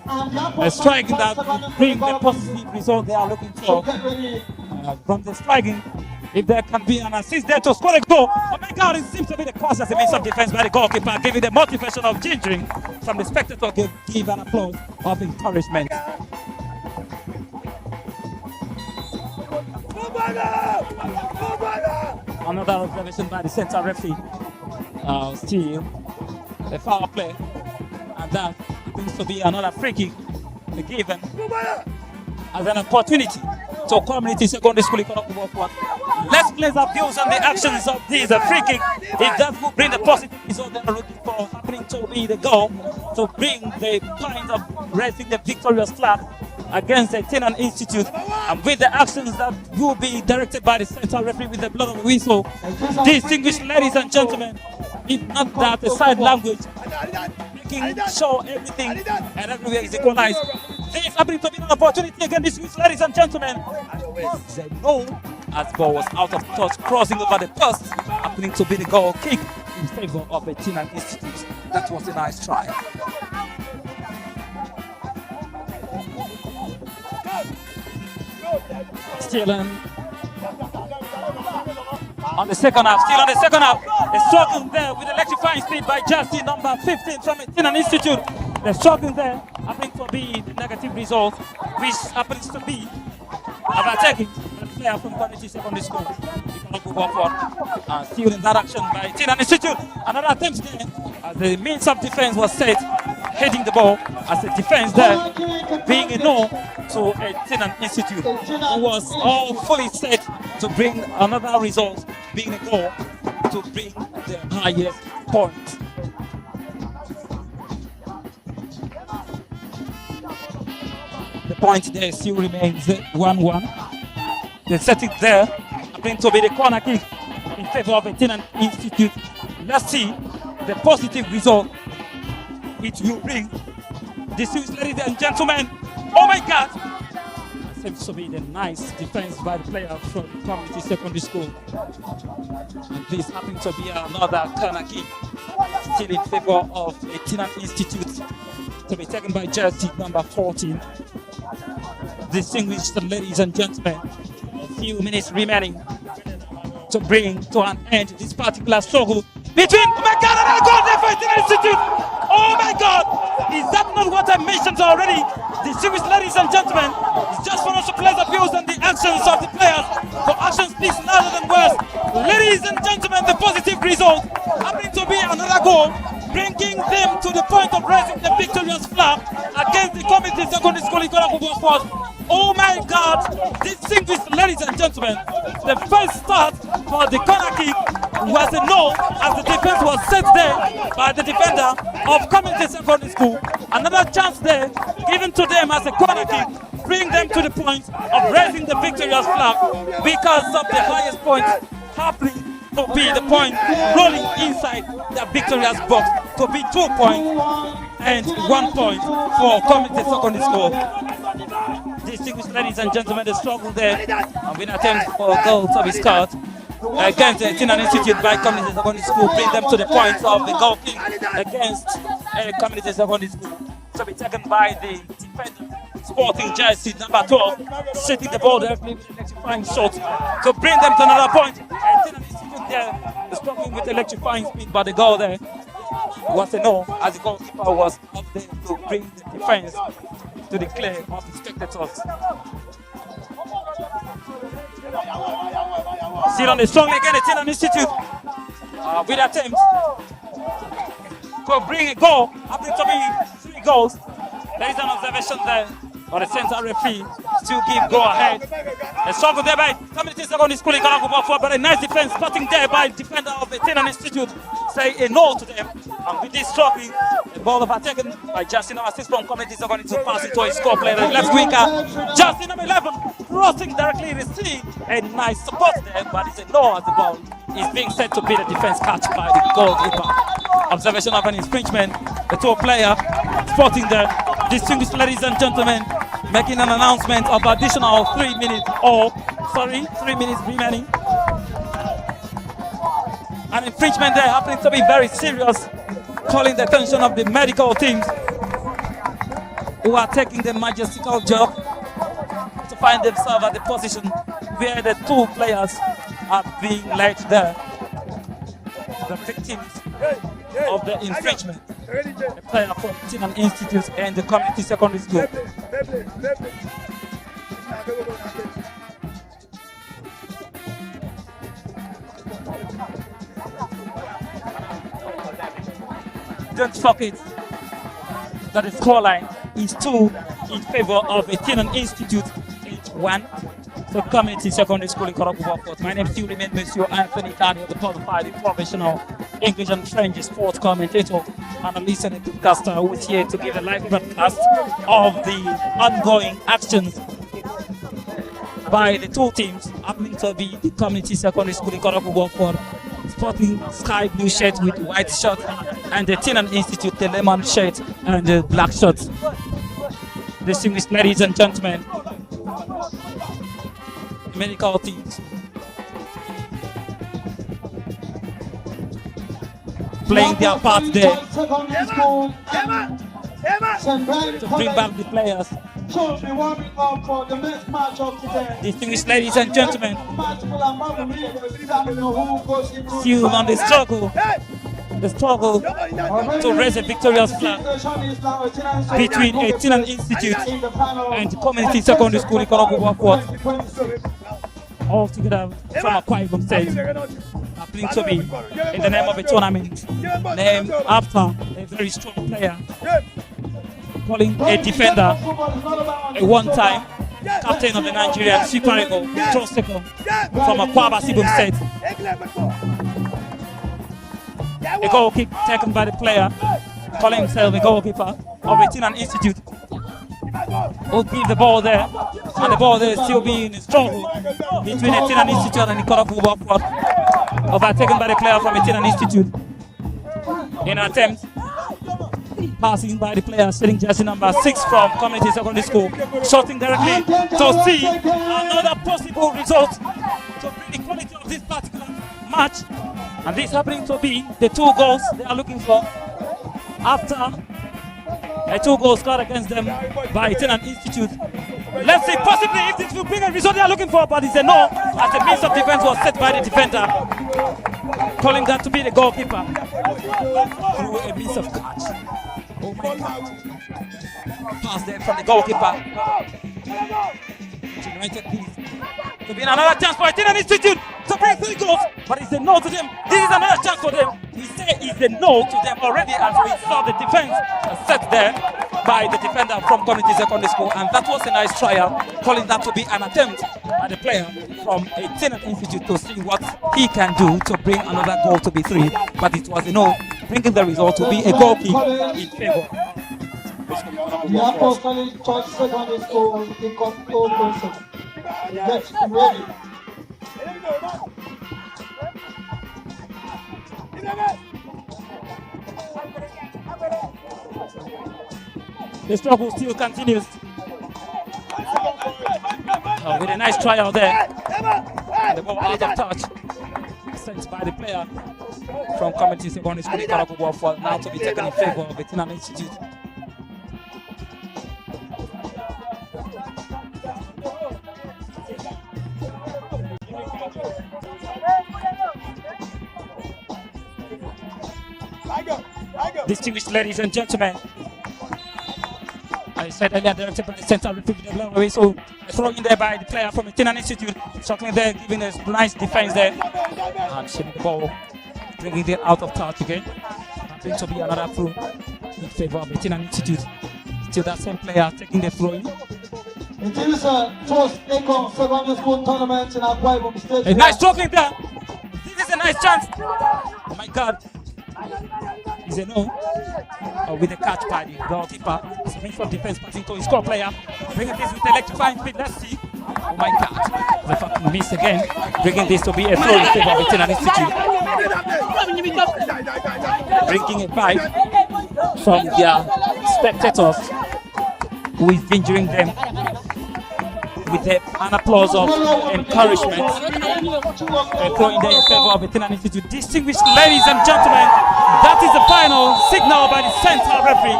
a strike that will bring the positive result they are looking for. From the striking, if there can be an assist there to score a goal. Oh my God, it seems to be the cause as a means of defense by the goalkeeper, giving the motivation of gingering. From the spectator, give an applause of encouragement. Another observation by the central referee. Still a foul play, and that seems to be another free kick given as an opportunity to Community Secondary School Ikot Beaufort. Let's place our views on the actions of this free kick. If that will bring the positive result they are looking for, happening to be the goal to bring the point of raising the victorious flag against the Tenan Institute, and with the actions that will be directed by the central referee with the blood of the whistle. Distinguished ladies and gentlemen, if not that, the side language, making sure everything and everywhere is equalized. This is happening to be an opportunity again, distinguished ladies and gentlemen. It's a no, as ball was out of touch, crossing over the post, happening to be the goal kick in favor of the Tenan Institute. That was a nice try. Still on the second half, the struggle there with electrifying speed by jersey number 15 from Tenan Institute. The struggle there happening to be the negative result, which happens to be overtaking the player from Community Secondary School Ikot Beaufort. Still in that action by Tenan Institute. Another attempt there as the means of defense was set, heading the ball as a defense there, being a no to a Tenan Institute, who was all fully set to bring another result, being a goal to bring the highest point. The point there still remains 1-1. The setting there happening to be the corner kick in favor of a Tenan Institute. Let's see the positive result it will bring. Distinguished ladies and gentlemen, oh my God! Seems to be the nice defense by the player from Community Secondary School. And this happens to be another corner kick, still in favor of a Tenan Institute, to be taken by jersey number 14. Distinguished ladies and gentlemen, a few minutes remaining to bring to an end this particular struggle between, oh my God, and I got there for Tenan Institute! Oh my God! Is that not what I mentioned already? Distinguished ladies and gentlemen, it's just for us to place the views on the actions of the players. For action speaks louder than words. Ladies and gentlemen, the positive result happening to be another goal, bringing them to the point of raising the victorious flag against the Community Secondary School Ikot Beaufort. Oh my God! Distinguished ladies and gentlemen, the first start for the corner kick was a no, as the defense was set there by the defender of Community Secondary School. Another chance there given to them as a corner kick, bring them to the point of raising the victorious flag because of the highest point happening to be the point rolling inside the victorious box, to be 2 points and 1 point for Community Secondary School. Distinguished ladies and gentlemen, the struggle there, and with an attempt for a goal to be scored against the Tenan Institute by Community Secondary School, bring them to the point of the goal kick against Community Secondary School, to be taken by the defender, sporting jersey number 12, setting the ball directly with an electrifying shot to bring them to another point. Tenan Institute there, struggling with electrifying speed, but the goal there was a no, as the goalkeeper was up there to bring the defense to the clear of the spectators. Still on the strong again, the Tenan Institute with attempts to bring a goal, happening to be 3 goals. There is an observation there, but the central referee still give go ahead. A struggle there by Community Secondary School Ikot Beaufort, but a nice defense spotting there by the defender of the Tenan Institute, say a no to them. And with this struggling, the ball overtaken by jersey number 6 from Community Secondary to pass it to a score player, the left winger, jersey number 11, crossing directly receive a nice support there, but it's a no as the ball is being set to be the defense catch by the goalkeeper. observation of an infringement. The two player spotting the distinguished ladies and gentlemen, making an announcement of additional 3 minutes 3 minutes remaining. An infringement there happening to be very serious, calling the attention of the medical teams who are taking the majestical job to find themselves at the position where the two players are being led there. The victims of the infringement, the player from Tinan Institute and the community secondary school. Don't forget that the scoreline is 2 in favor of the Tinan Institute, 1. So community secondary school in Ikot. My name still remains Monsieur Anthony Daniel, the qualified professional English and French sports commentator, analyst and broadcaster who is here to give a live broadcast of the ongoing actions by the two teams happening to be the community secondary school in Ikot, sporting sky blue shirt with white shirt, and the Tinan Institute, the lemon shirt and the black shirt. Distinguished ladies and gentlemen, medical teams playing their part there to bring back the players. Distinguished ladies and gentlemen, still on the struggle to raise a victorious flag between a Tinan Institute and the community secondary school in Ikot. All together from Akwa Ibom State, happening to be in the name of a tournament named after a very strong player, calling a defender, a one-time captain of the Nigerian Super Eagles, Troost-Ekong, from Akwa Ibom State. A goal kick taken by the player, calling himself a goalkeeper of the Tinan Institute, who give the ball there, and the ball there is still being in struggle between the Tinan Institute and the Ikot, overtaken by the player from the Tinan Institute. In an attempt, passing by the player sitting jersey number 6 from community secondary school, shooting directly to see another possible result to bring the quality of this particular match. And this happening to be the 2 goals they are looking for after a 2 goals scored against them by Tinan Institute. Let's see possibly if this will bring a result they are looking for, but it's a no, as the means of defense was set by the defender, calling that to be the goalkeeper through a means of catch. Oh my God. Pass there from the goalkeeper. United Peace. To be another chance for Tinan Institute to bring 3 goals, but it's a no to them. This is another chance for them. We say it's a no to them already, as we saw the defense set there by the defender from community secondary school, and that was a nice trial, calling that to be an attempt by the player from a Tinan Institute to see what he can do to bring another goal to be 3, but it was a no, bringing the result to be a goal kick in favor. The Apostolic Church Secondary School in Ikot. Get ready. The struggle still continues. With a nice trial there. And the ball out of touch. Sent by the player from community secondary school in Ikot for now to be taken in favor of the Tinan Institute. Distinguished ladies and gentlemen, I said earlier, directed by the center referee, so thrown in there by the player from the Tinan Institute, circling there, giving a nice defense there, and shooting the ball, bringing it out of touch again. Going to be another throw in favor of the Tinan Institute. Still that same player taking the throw in. It is a Troost-Ekong secondary school tournament in Akwa Ibom State. A nice tackling there. This is a nice chance. Oh my God. Is a no. With a catch by the goalkeeper. Swing from defense, passing to his score player. Bringing this with electrifying speed. Let's see Oh my God. The fucking miss again, bringing this to be a throw in favor of Etienne Institute. Bringing it back from their spectators who is injuring them with an applause of encouragement. Throwing them in favor of Etienne Institute. Distinguished ladies and gentlemen, that is the final signal by the central referee,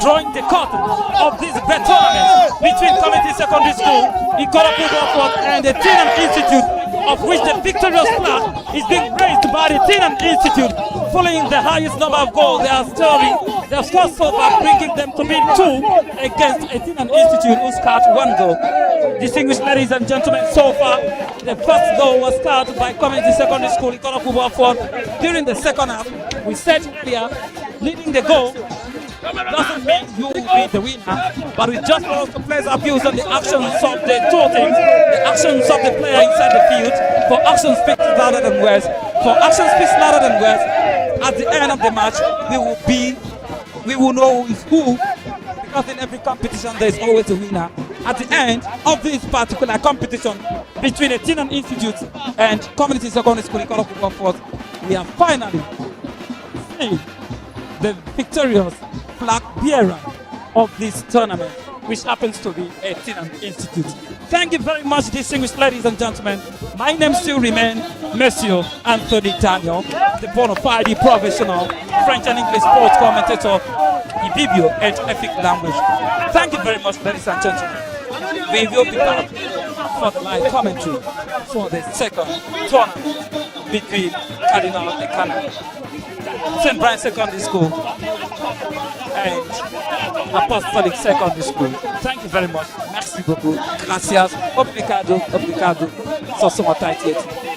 drawing the curtain of this bet tournament between Community Secondary School, Ikot and the Etienne Institute, of which the victorious flag is being raised by the Etienne Institute, following the highest number of goals they have scored so far, bringing them to be 2 against Etienne Institute, who scored 1 goal. Distinguished ladies and gentlemen, so far the first goal was scored by Community Secondary School, Ikot during the second half. We said earlier, leading the goal doesn't mean you will be the winner, but we just want to place our views on the actions of the two teams, the actions of the player inside the field. For action speaks louder than words. For action speaks louder than words. At the end of the match, we will know who is who, because in every competition there is always a winner. At the end of this particular competition between Etienne Institute and Community Secondary School, we have finally seen the victorious flag bearer of this tournament, which happens to be Etienne Institute. Thank you very much, distinguished ladies and gentlemen. My name still remains Monsieur Anthony Daniel, the bona fide professional French and English sports commentator, Ibibio and Epic language. Thank you very much, ladies and gentlemen. We will be back for the live commentary for the second tournament between Cardinal and Canada, St. Brian Secondary School and Apostolic Secondary School. Thank you very much. Merci beaucoup. Gracias. Obrigado. Obrigado. Sosoma taitieti.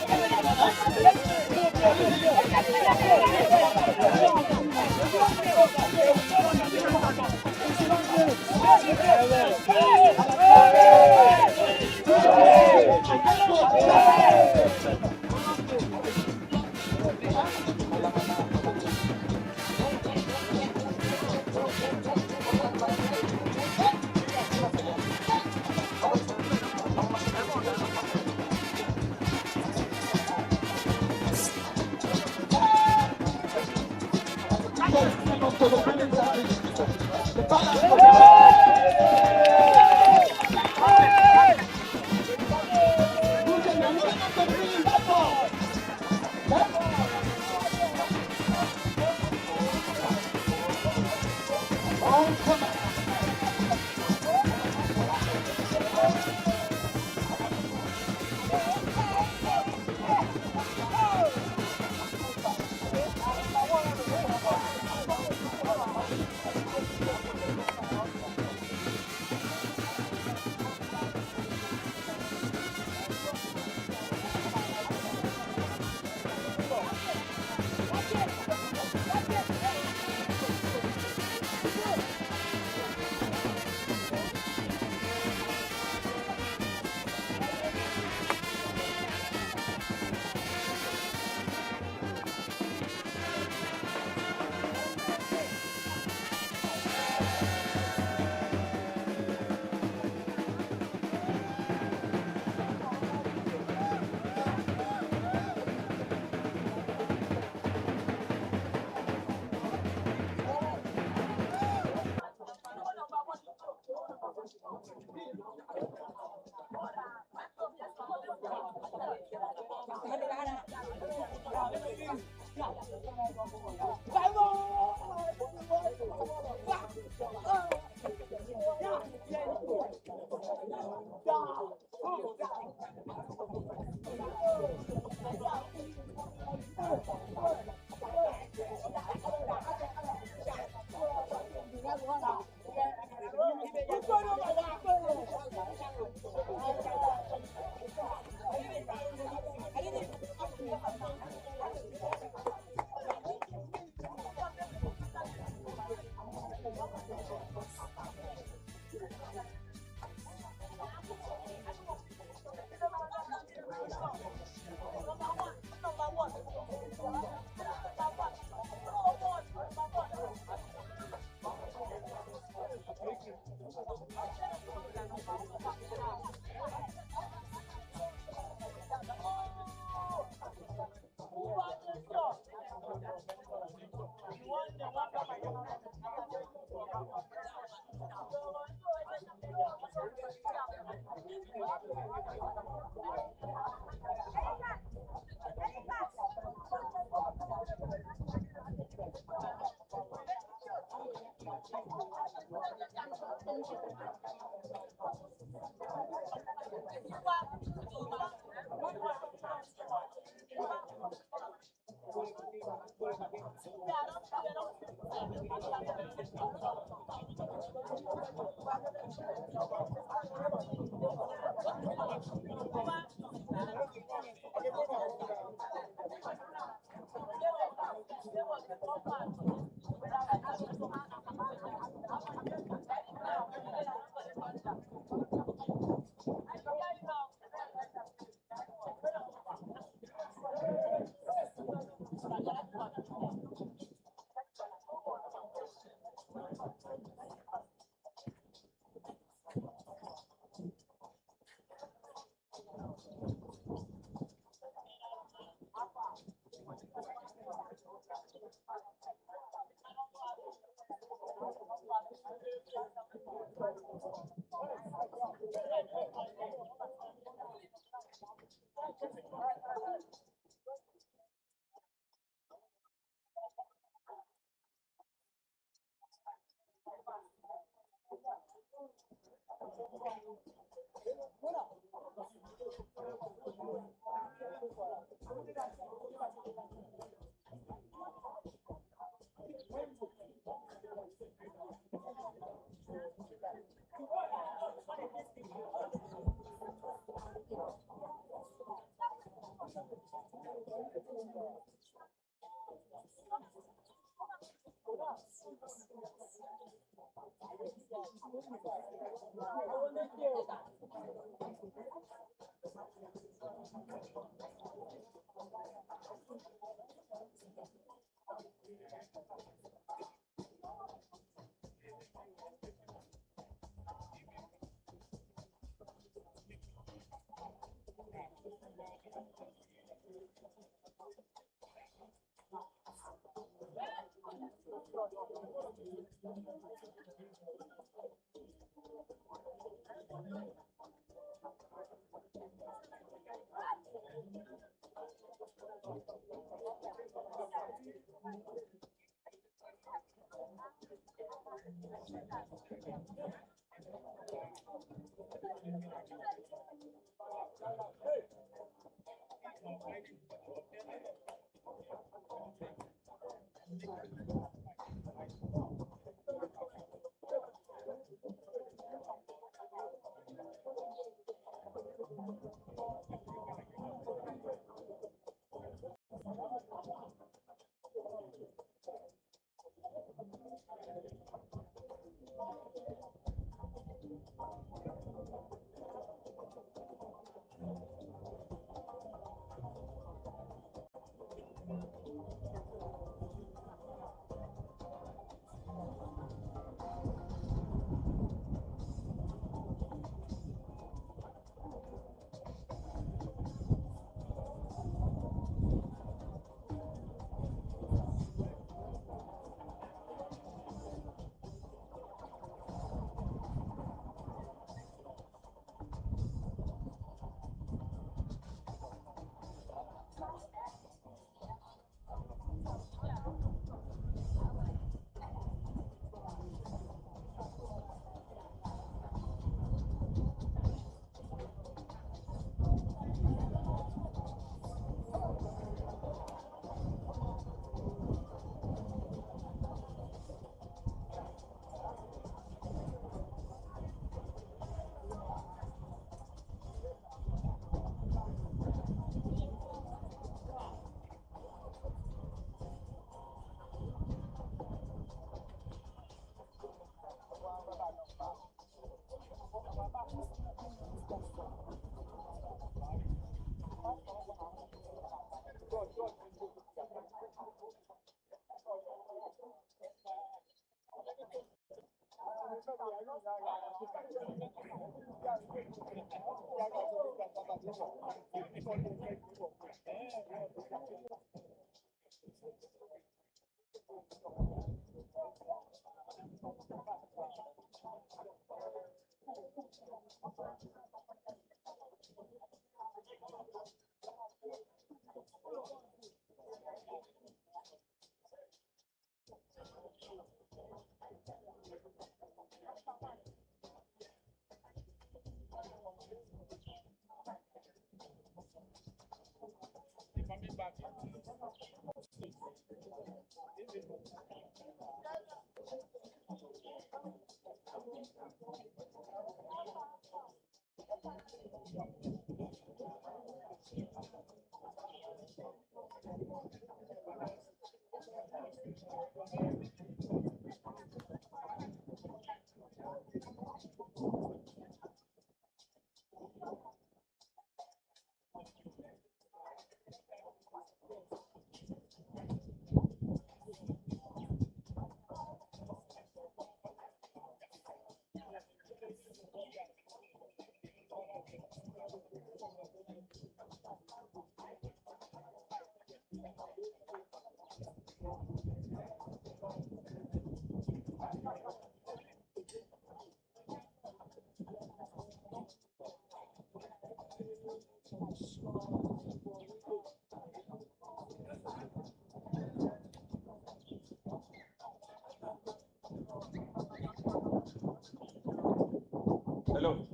Hello.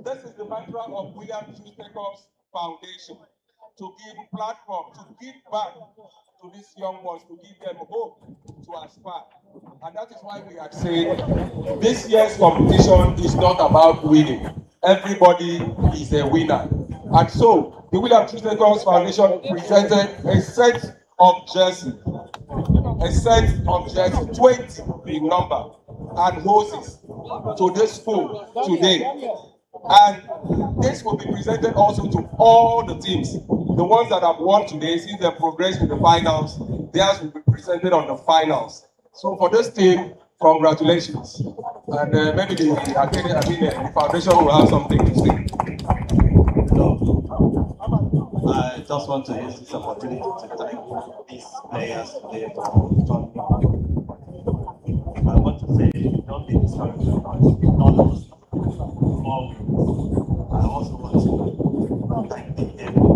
This is the mantra of William Troost-Ekong's foundation, to give platform, to give back to these young ones, to give them hope to aspire. And that is why we are saying this year's competition is not about winning. Everybody is a winner. And so the William Troost-Ekong's foundation presented a set of jerseys, 20 in number, and hoses to this school today. And this will be presented also to all the teams. The ones that have won today, since they progressed to the finals, theirs will be presented on the finals. So for this team, congratulations. And maybe the foundation will have something to say. I just want to use this opportunity to thank these players today for coming. I want to say, don't be discouraged. Not lose. I also want to thank the team for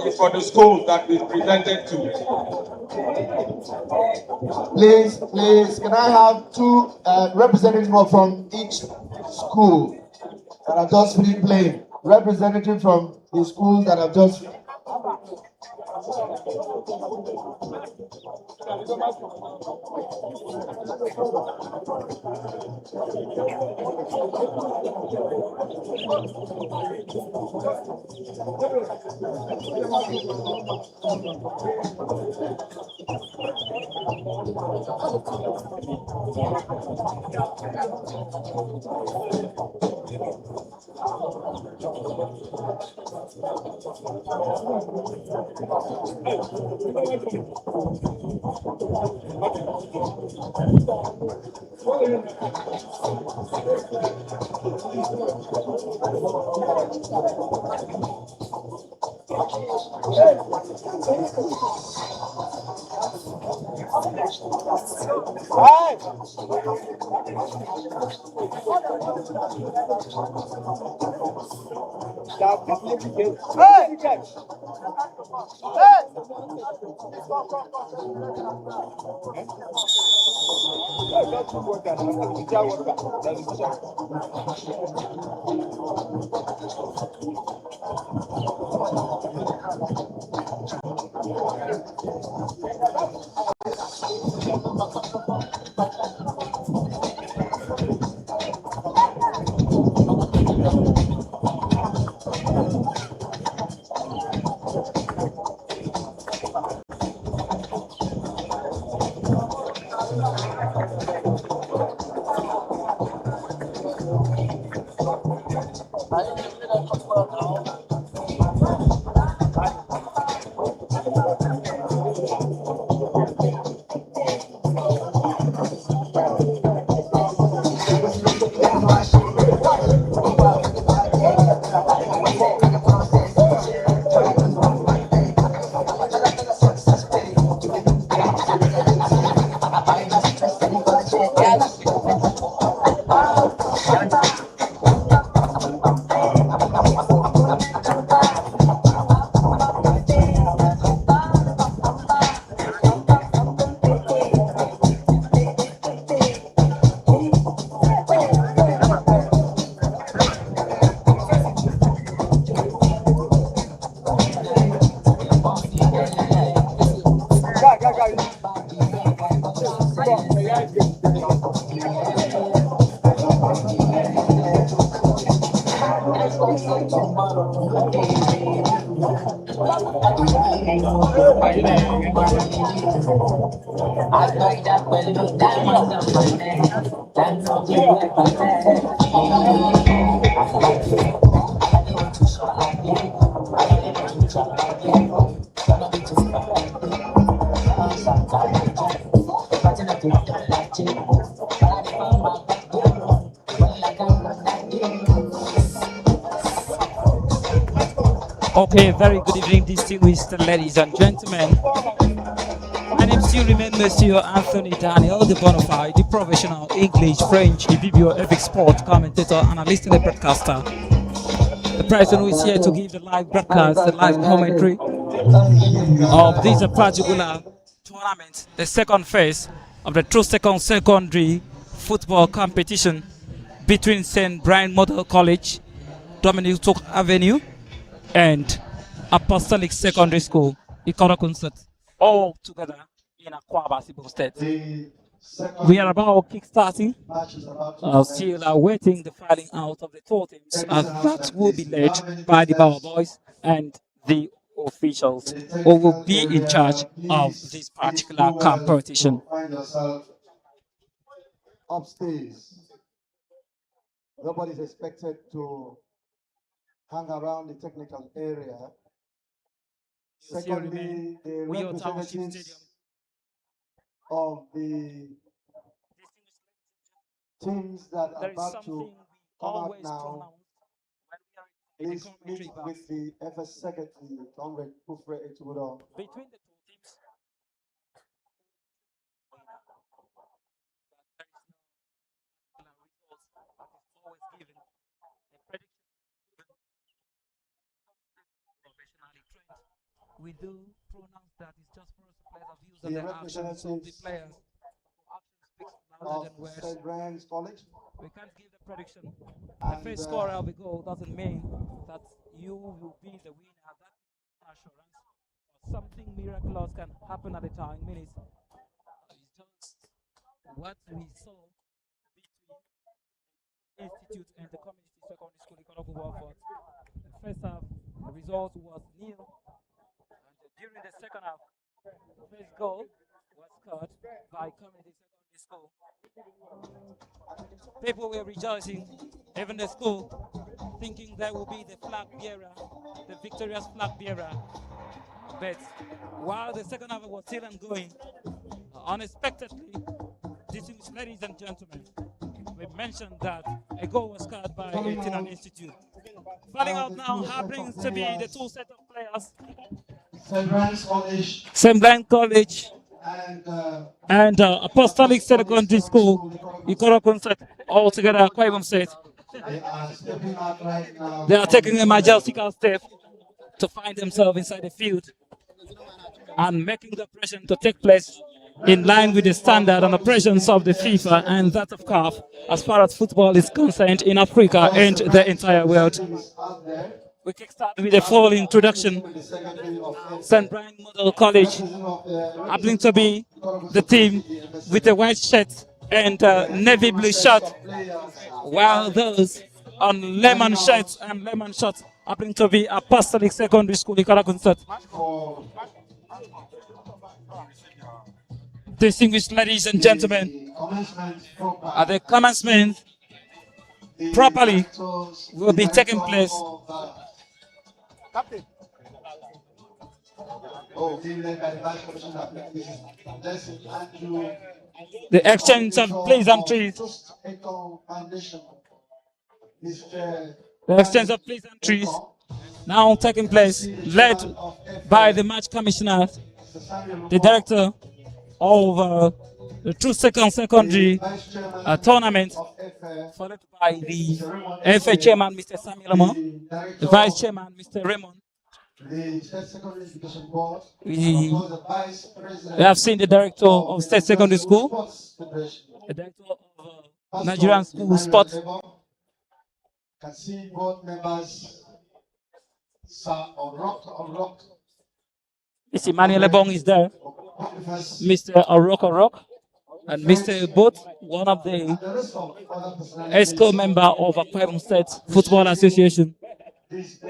It's for the schools that we presented to. Please, can I have two representatives from each school that have just finished playing? Representative from the schools that have just. Okay, very good evening, distinguished ladies and gentlemen. My name still remains Monsieur Anthony Daniel, the bona fide, the professional English, French, Ibibio, epic sport commentator, analyst, and broadcaster. The person who is here to give the live broadcast, the live commentary of this particular tournament, the second phase of the Troost-Ekong secondary football competition between St. Brian Model College, Dominic Took Avenue, and Apostolic Secondary School, Ikot, all together in Akwa Ibom State. We are about kickstarting, still awaiting the filing out of the 4 teams, as that will be led by the Bower Boys and the officials who will be in charge of this particular competition. Upstairs, nobody's expected to hang around the technical area. Secondly, the representatives of the teams that are about to come out now, please meet with the FS Secretary, Comrade Kufre Etubudo. Between the 2 teams, we do pronounce that it's just for us to play the views and the actions of the players. Action speaks louder than words. St. Brian's College. We can't give the prediction. The first scorer of the goal doesn't mean that you will be the winner. That is assurance. Something miraculous can happen at the time minutes. It's just what we saw between Institute and the Community Secondary School in Ikot. The first half, the result was nil. During the second half, the first goal was scored by Community Secondary School. People were rejoicing, even the school, thinking that will be the flag bearer, the victorious flag bearer. But while the second half was still ongoing, unexpectedly, distinguished ladies and gentlemen, we mentioned that a goal was scored by St. Institute. Falling out now happens to be the 2 set of players. St. Brian College and Apostolic Secondary School, Ikot, all together, Akwa Ibom State. They are taking a majestical step to find themselves inside the field and making the operation to take place in line with the standard and operations of the FIFA and that of CAF as far as football is concerned in Africa and the entire world. We kickstart with a full introduction. St. Brian Model College happening to be the team with a white shirt and navy blue shirt, while those on lemon shirts and lemon shorts happening to be Apostolic Secondary School in Ikot. Distinguished ladies and gentlemen, at the commencement properly will be taking place. The exchange of pleasantries Mr. The exchange of pleasantries now taking place, led by the match commissioner, the director of the Troost-Ekong secondary tournament, followed by the FA chairman, Mr. Samuel Omo, the vice chairman, Mr. Raymond. The State Secondary Education Board, We the Vice President have seen the director of State Secondary School, Sports Federation, the director of Nigerian School Sports. Can see board members, Sir Orok, Mr. Emmanuel Lebong is there, Mr. Orok, and Mr. Both, one of the ESCO member of Akwa State Football Association.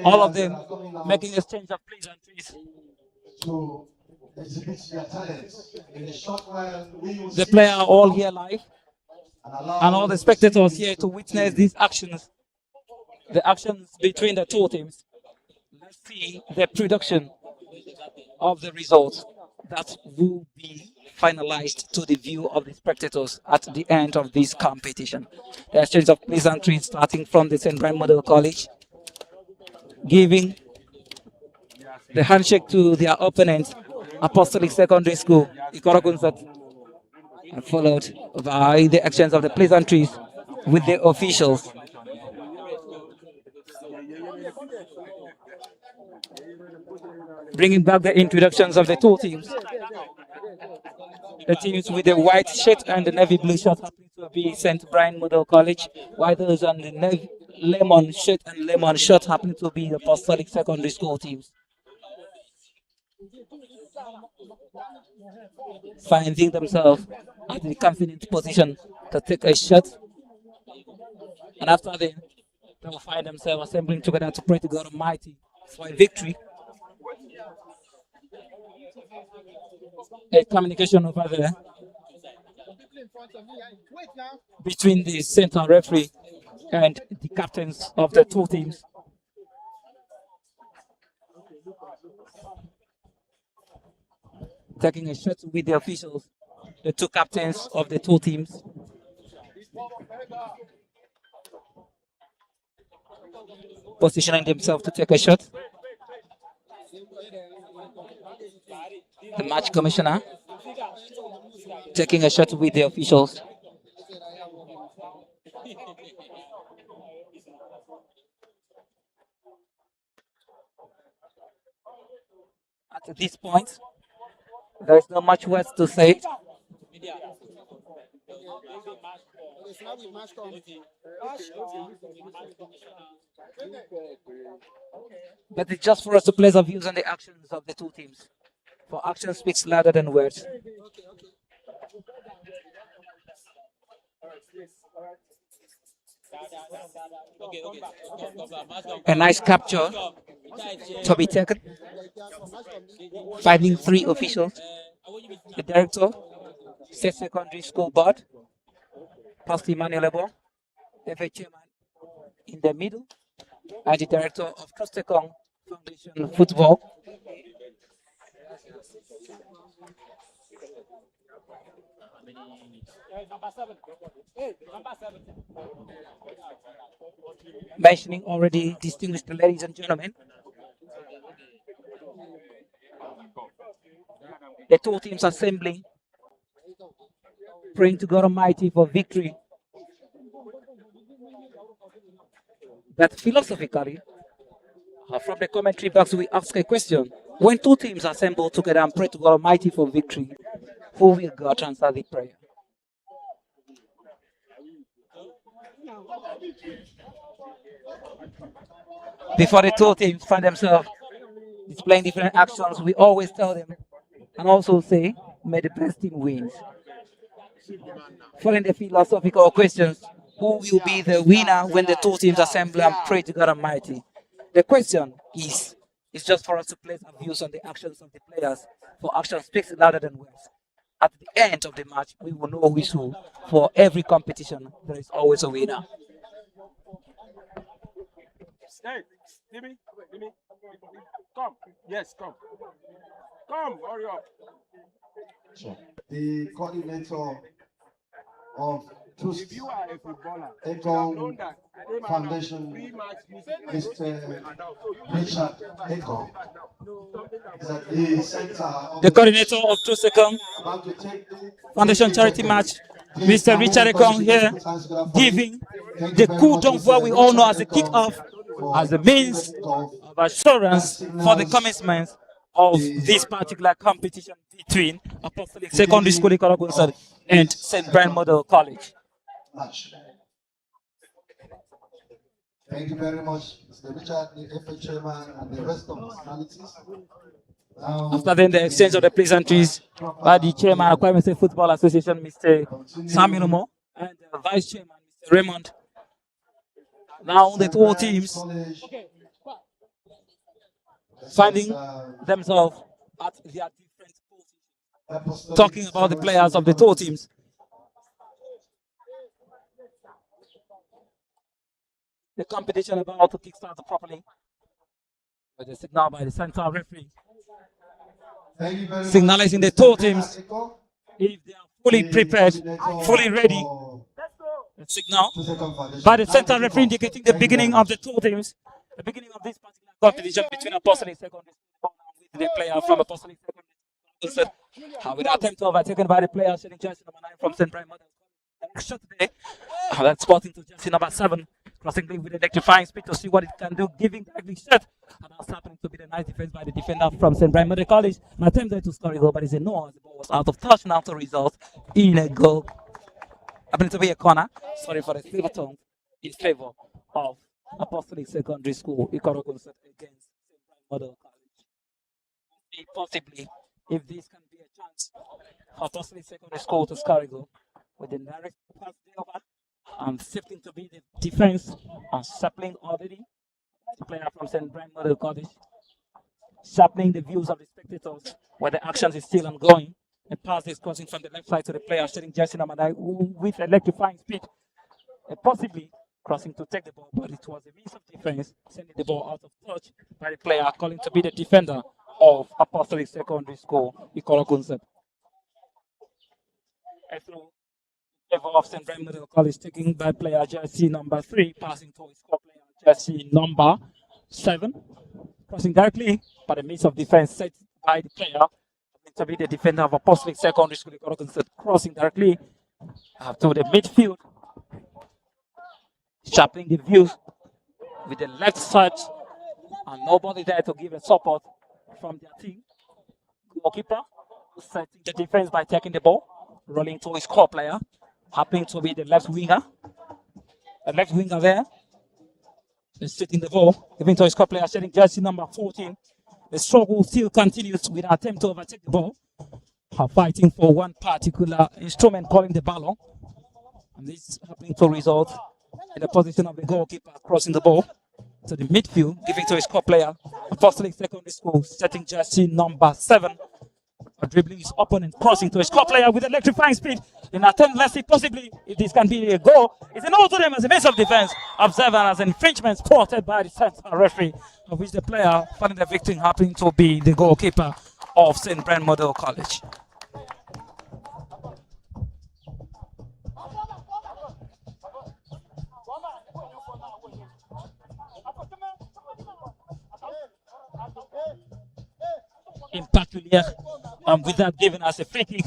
All of them making exchange of pleasantries to exhibit their talents. In a short while, we will the player are all here live, and all the spectators here to witness these actions, the actions between the two teams. Let's see the production of the results that will be finalized to the view of the spectators at the end of this competition. The exchange of pleasantries starting from the St. Brian Model College, giving the handshake to their opponent, Apostolic Secondary School, Ikot, Nsit, and followed by the exchange of the pleasantries with the officials. Bringing back the introductions of the two teams. The teams with the white shirt and the navy blue shirt happen to be St. Brian Model College, while those on the navy lemon shirt and lemon shirt happen to be the Apostolic Secondary School teams. Finding themselves at the confident position to take a shot, and after they will find themselves assembling together to pray to God Almighty for a victory. A communication over there between the center referee and the captains of the two teams. Taking a shot with the officials, the two captains of the two teams. Positioning themselves to take a shot. The match commissioner taking a shot with the officials. At this point, there is not much words to say. But it's just for us to place our views on the actions of the two teams. For action speaks louder than words. A nice capture to be taken. Finding three officials. The director, State Secondary School Board, Pastor Emmanuel Lebong, FA chairman in the middle, and the director of Troost-Ekong Foundation Football. Mentioning already, distinguished ladies and gentlemen, the two teams assembling, praying to God Almighty for victory. But philosophically, from the commentary box, we ask a question. When two teams assemble together and pray to God Almighty for victory, who will God answer the prayer? Before the two teams find themselves displaying different actions, we always tell them and also say, may the best team win. Following the philosophical questions, who will be the winner when the two teams assemble and pray to God Almighty? The question is, it's just for us to place our views on the actions of the players, for action speaks louder than words. At the end of the match, we will know who's who. For every competition, there is always a winner. Hey, Libby, come. Yes, come. Come, hurry up. the coordinator of If you are a footballer, you have Troost-Ekong known that Foundation, Mr. Richard Ekot, that the center The coordinator of Troost-Ekong about to take the Foundation charity match, Mr. Richard Ekong here, giving the coup d'envoi we all know as a kick-off, as a means of assurance for the commencement of this particular competition between Apostolic Secondary School Ikot and St. Brian Model College. match. Thank you very much, Mr. Richard, the FA chairman, and the rest of the personalities. After then, the exchange of the pleasantries by the chairman of Kwame State Football Association, Mr. Samuel Mo, and the vice chairman, Mr. Raymond. Now the two teams finding themselves at their different positions. Talking about the players of the two teams. The competition about to kickstart properly. With the signal by the central referee. Signalizing the two teams if they are fully prepared, fully ready. The signal by the central referee indicating the beginning of the two teams, the beginning of this particular competition between Apostolic Secondary School with the player from Apostolic Secondary School. With attempt overtaken by the player shooting jersey number 9 from St. Brian Model. Shot today. That's spotting to jersey number 7. Crossing the with electrifying speed to see what it can do, giving directly shot. And that's happening to be the nice defense by the defender from St. Brian Model College. An attempt there to score a goal, but it's a no as the ball was out of touch. Now to result in a goal. Happening to be a corner. Sorry for the silver tongue in favor of Apostolic Secondary School Ikot against St. Brian Model College. Possibly, if this can be a chance for Apostolic Secondary School to score a goal with the direct pass over. And shifting to be the defense and sharpening already the player from St. Brian Model College, sharpening the views of the spectators where the action is still ongoing. The pass is crossing from the left side to the player shooting jersey number 9 with electrifying speed, possibly crossing to take the ball, but it was a means of defense, sending the ball out of touch by the player calling to be the defender of Apostolic Secondary School Ikot. Favor of St. Brian Model College, taking by player jersey number 3, passing to his player jersey number 7, crossing directly by the means of defense set by the player to be the defender of Apostolic Secondary School, crossing directly to the midfield, sharpening the views with the left side, and nobody there to give a support from their team. Goalkeeper setting the defense by taking the ball, rolling to his core player. Happening to be the left winger. The left winger there is sitting the ball, giving to his core player, setting jersey number 14. The struggle still continues with an attempt to overtake the ball. Fighting for one particular instrument, calling the ballon. And this is happening to result in the position of the goalkeeper crossing the ball to the midfield, giving to his core player, Apostolic Secondary School, setting jersey number 7. Dribbling his opponent, crossing to his core player with electrifying speed. In attempt, let's see, possibly, if this can be a goal. It's an all to them as a means of defense. Observed as an infringement spotted by the central referee, of which the player finding the victim happening to be the goalkeeper of St. Brian Model College. Impactful with that giving us a free kick,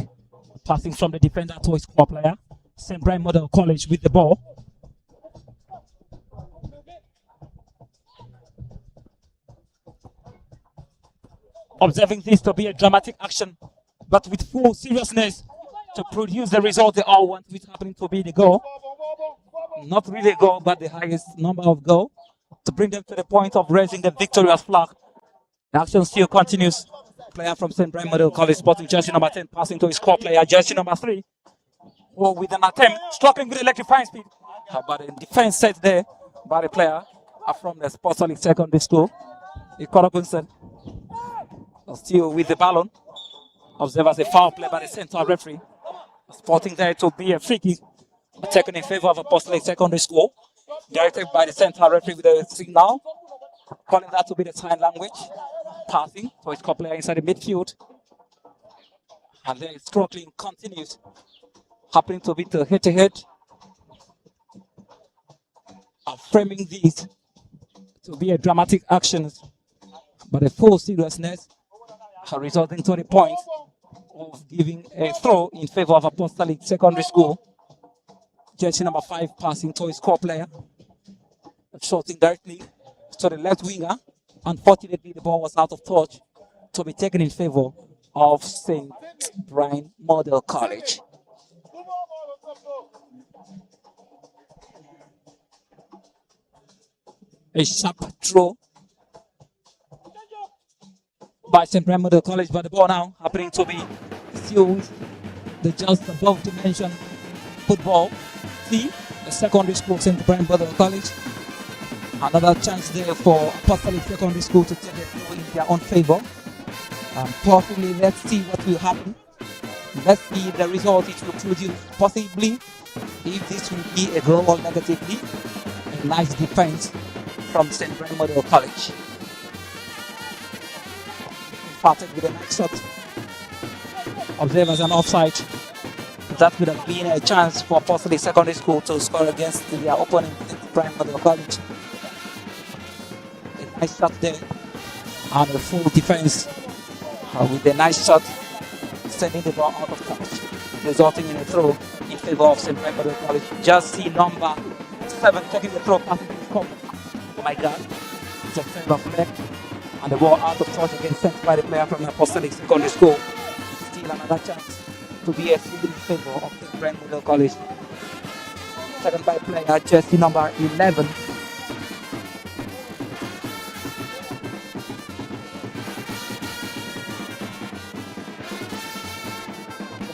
passing from the defender to his core player. St. Brian Model College with the ball. Observing this to be a dramatic action, but with full seriousness to produce the result they all want, which happening to be the goal. Not really a goal, but the highest number of goals to bring them to the point of raising the victorious flag. The action still continues. Player from St. Brian Model College sporting jersey number 10, passing to his core player, jersey number 3. With an attempt, struggling with electrifying speed. But the defense set there by the player from the Apostolic Secondary School. Ikot still with the ballon. Observed as a foul play by the central referee. Sporting there to be a free kick taken in favor of Apostolic Secondary School. Directed by the central referee with a signal. Calling that to be the sign language. Passing to his core player inside the midfield. And then struggling continues. Happening to be the head-to-head. framing this to be a dramatic action, but a full seriousness, resulting to the point of giving a throw in favor of Apostolic Secondary School. Jersey number 5 passing to his core player, shooting directly to the left winger. Unfortunately, the ball was out of touch to be taken in favor of St. Brian Model College. A sharp throw by St. Brian Model College, but the ball now happening to be still with the just above to mention football team, the secondary school St. Brian Model College. Another chance there for Apostolic Secondary School to take it in their own favor. Possibly, let's see what will happen. Let's see the result it will produce. Possibly, if this will be a goal or negatively, a nice defense from St. Brian Model College. Parted with a nice shot. Observed as an offside. That would have been a chance for Apostolic Secondary School to score against their opponent, St. Brian Model College. A nice shot there. And a full defense with a nice shot, sending the ball out of touch, resulting in a throw in favor of St. Brian Model College. Just see number 7 taking the throw past the cup. Oh my God, it's a fair of play, and the ball out of touch again sent by the player from Apostolic Secondary School. Still another chance to be a throw in favor of St. Brian Model College. Taken by player jersey number 11.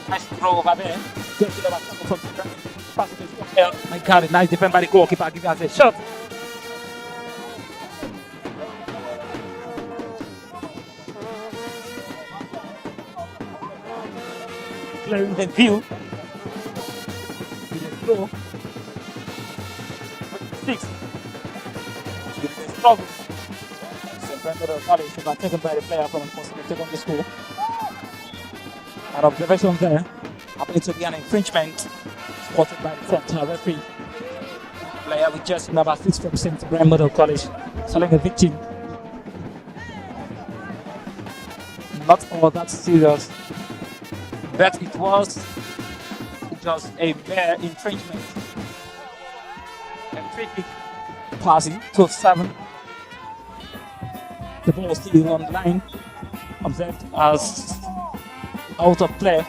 Nice throw over there. Jersey number 7 from St. Brian. Pass to the player. My God, nice defense by the goalkeeper. Give us a shot. Clearing the view with a throw. 6. With a struggle. St. Brian Model College is taken by the player from Apostolic Secondary School. An observation there happening to be an infringement spotted by the central referee. Player with jersey number 6 from St. Brian Model College selling a victim. Not all that serious, but it was just a bare infringement. A free kick passing to 7. The ball still on the line, observed as out of play.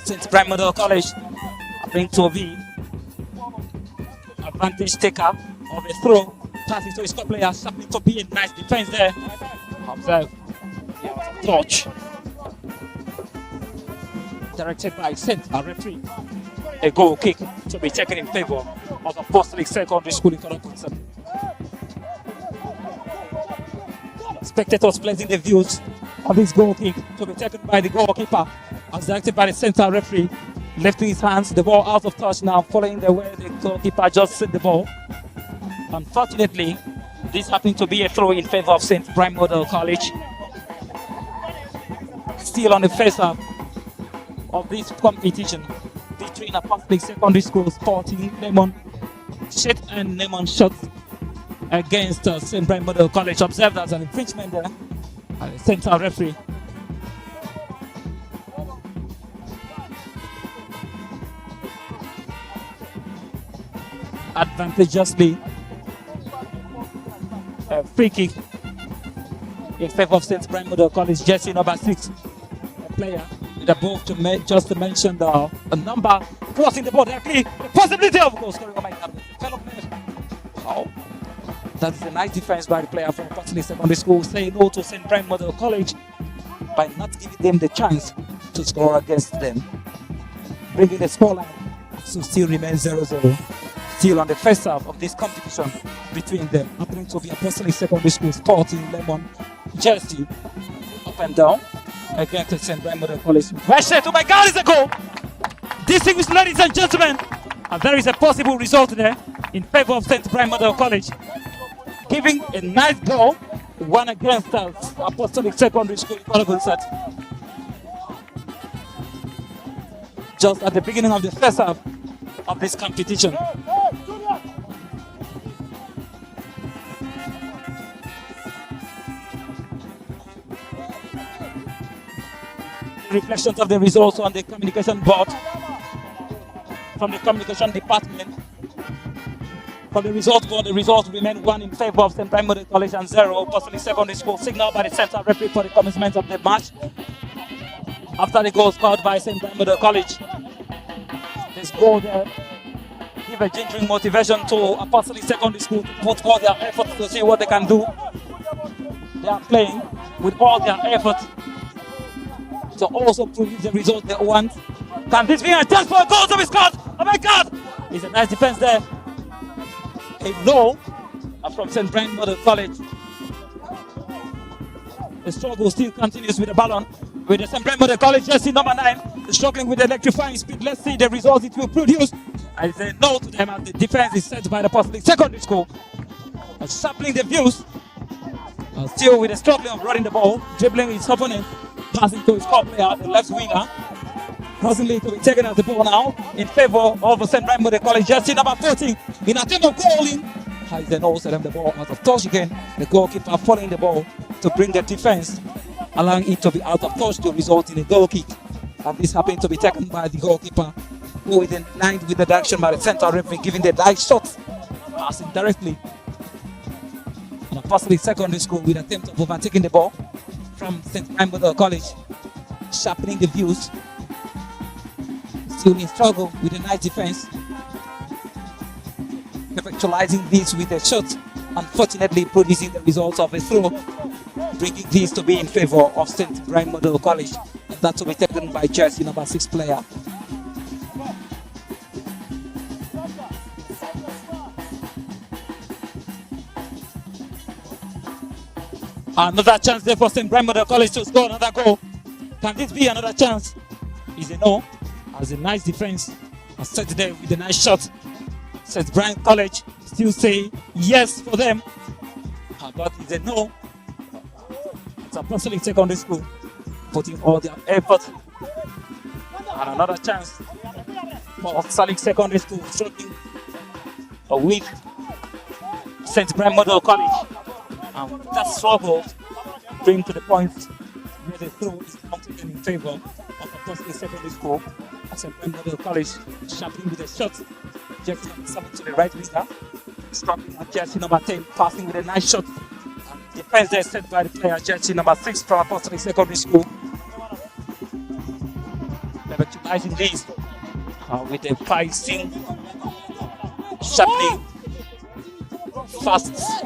St. Brian Model College bring to be advantage taker of a throw. Passing to his player, happening to be a nice defense there. Observe. Touch. Directed by central referee. A goal kick to be taken in favor of Apostolic Secondary School in Ikot. Spectators placing the views of this goal kick to be taken by the goalkeeper as directed by the central referee. Lifting his hands, the ball out of touch now, following the way the goalkeeper just set the ball. Unfortunately, this happened to be a throw in favor of St. Brian Model College. Still on the face-off of this competition between Apostolic Secondary School sporting Lemon Shit and Lemon Shots against St. Brian Model College. Observed as an infringement there by the central referee. Advantageously, a free kick in favor of St. Brian Model College, jersey number 6. A player with a ball just to mention the number crossing the ball directly. The possibility of goal scoring. Oh my God, fellow players. Oh, that's a nice defense by the player from Apostolic Secondary School, saying no to St. Brian Model College by not giving them the chance to score against them, bringing the scoreline to still remain 0-0. Still on the first half of this competition between them, happening to be Apostolic Secondary School sporting Lemon jersey up and down against St. Brian Model College. Oh my God, it's a goal! Distinguished ladies and gentlemen, and there is a possible result there in favor of St. Brian Model College, giving a nice goal, one against Apostolic Secondary School in Ikot. just at the beginning of the first half of this competition. Reflections of the results on the communication board from the communication department. For the results board, the results remain 1 in favor of St. Brian Model College and 0 Apostolic Secondary School, signaled by the central referee for the commencement of the match. After the goal scored by St. Brian Model College, this goal there give a genuine motivation to Apostolic Secondary School to put all their efforts to see what they can do. They are playing with all their effort to also produce the result they want. Can this be a chance for a goal to be scored? Oh my God! It's a nice defense there. A no from St. Brian Model College. The struggle still continues with the ballon. With the St. Brian Model College jersey number 9, struggling with electrifying speed. Let's see the results it will produce. I say no to them as the defense is set by the Apostolic Secondary School. Sharpening the views. Still with the struggling of running the ball, dribbling his opponent, passing to his core player, the left winger. Crossingly to be taken as the ball now in favor of St. Brian Model College jersey number 14. In attempt of goaling, has then also the ball out of touch again. The goalkeeper following the ball to bring the defense, allowing it to be out of touch to result in a goal kick. And this happened to be taken by the goalkeeper, who is in line with the direction by the central referee, giving the nice shot, passing directly. And Apostolic Secondary School with attempt of overtaking the ball from St. Brian Model College, sharpening the views. Still in struggle with a nice defense, effectualizing this with a shot, unfortunately producing the results of a throw, bringing this to be in favor of St. Brian Model College, and that to be taken by jersey number 6 player. Another chance there for St. Brian Model College to score another goal. Can this be another chance? Is a no. As a nice defense, set there with a nice shot. St. Brian College still say yes for them, but it's a no. It's Apostolic Secondary School putting all their effort. And another chance for Apostolic Secondary School, struggling with St. Brian Model College. And that struggle brings to the point where the throw is counted in favor of Apostolic Secondary School. St. Brian Model College sharpening with a shot, jersey number 7 to the right winger, struggling with jersey number 10, passing with a nice shot. And defense there set by the player, jersey number 6 from Apostolic Secondary School. They're utilizing this with a pricing, sharpening, fast,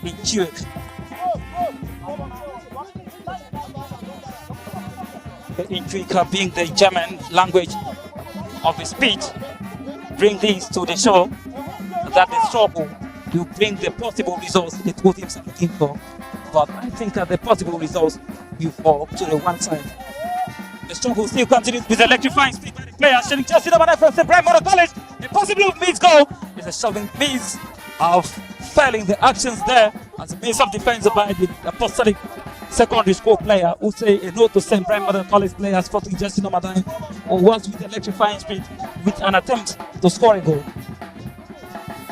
intuitive. The intrigue being the German language of the speech, bring this to the show that the struggle will bring the possible results the two teams are looking for. But I think that the possible results will fall to the one side. The struggle still continues with electrifying speed by the player, showing jersey number 9 from St. Brian Model College. A possible missed goal is a shoving miss of failing the actions there as a means of defense by the Apostolic Secondary School player who say a no to St. Brian Model College players sporting jersey number 9, who was with electrifying speed with an attempt to score a goal.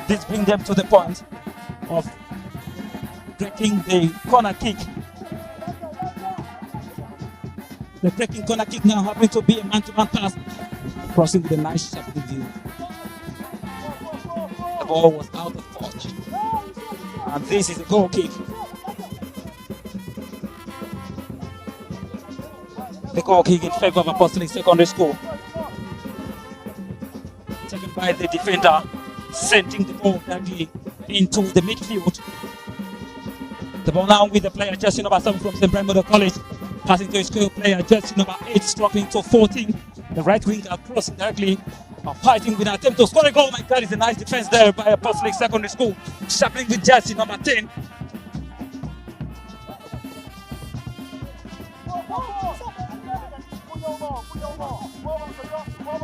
This brings them to the point of breaking the corner kick. The breaking corner kick now happened to be a man-to-man pass, crossing with a nice sharp view. The ball was out of touch, and this is a goal kick. The goal kick in favor of Apostolic Secondary School. Taken by the defender, sending the ball directly into the midfield. The ball now with the player, jersey number 7 from St. Brian Model College. Passing to his player, jersey number 8, struggling to 14. The right winger crossing directly, fighting with an attempt to score a goal. My God, it's a nice defense there by Apostolic Secondary School. Sharpening with jersey number 10.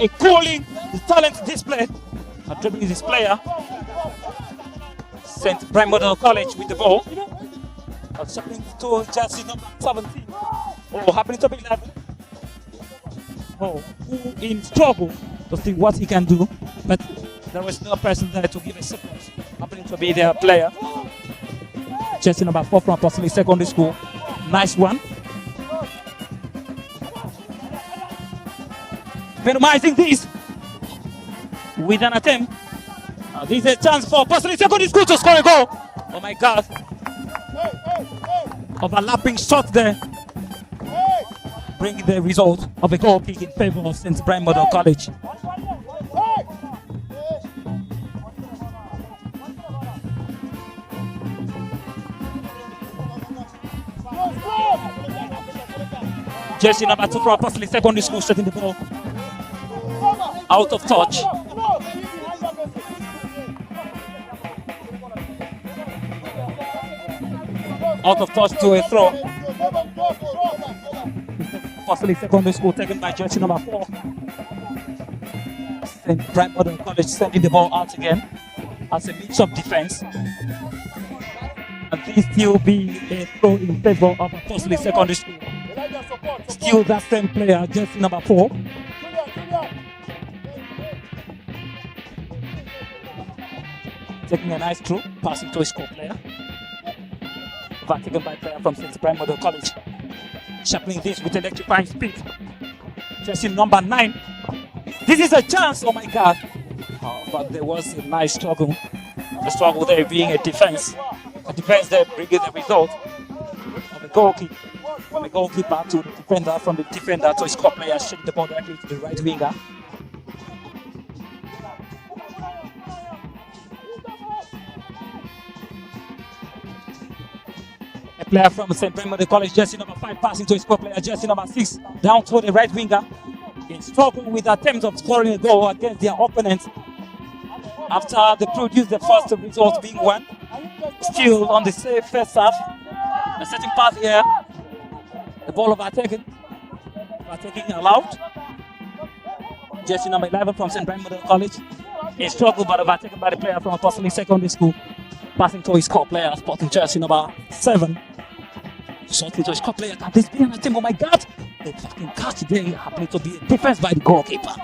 A cooling, the talent displayed, dribbling this player. St. Brian Model College with the ball. Sharpening to jersey number 17. Oh, happening to be level. Oh, who in struggle to see what he can do, but there was no person there to give a support. Happening to be their player. Jersey number 4 from Apostolic Secondary School. Nice one. Minimizing this with an attempt. This is a chance for Apostolic Secondary School to score a goal. Oh my God. Overlapping shot there. Bringing the result of a goal kick in favor of St. Brian Model College. Jersey number 2 for Apostolic Secondary School setting the ball out of touch. Out of touch to a throw. Apostolic Secondary School taken by jersey number 4. St. Brian Model College sending the ball out again as a mix of defense. And this still be a throw in favor of Apostolic Secondary School. Still that same player, jersey number 4. Taking a nice throw, passing to his co-player. Taken by player from St. Brian Model College. Sharpening this with electrifying speed. Jersey number 9. This is a chance, oh my God. But there was a nice struggle. The struggle there being a defense. A defense there bringing the result of a goal kick. From the goalkeeper to the defender, from the defender to his co-player, shooting the ball directly to the right winger. A player from St. Brian Model College, jersey number 5, passing to his co-player, jersey number 6, down to the right winger. In struggle with attempts of scoring a goal against their opponents after they produced the first result being 1. Still on the safe first half. A setting pass here. The ball overtaken. Overtaking allowed. Jersey number 11 from St. Brian Model College. A struggle but overtaken by the player from Apostolic Secondary School. Passing to his co-player, sporting jersey number 7. Shortly to his co-player. Can this be an attempt? Oh my God! The fucking catch there happening to be a defense by the goalkeeper.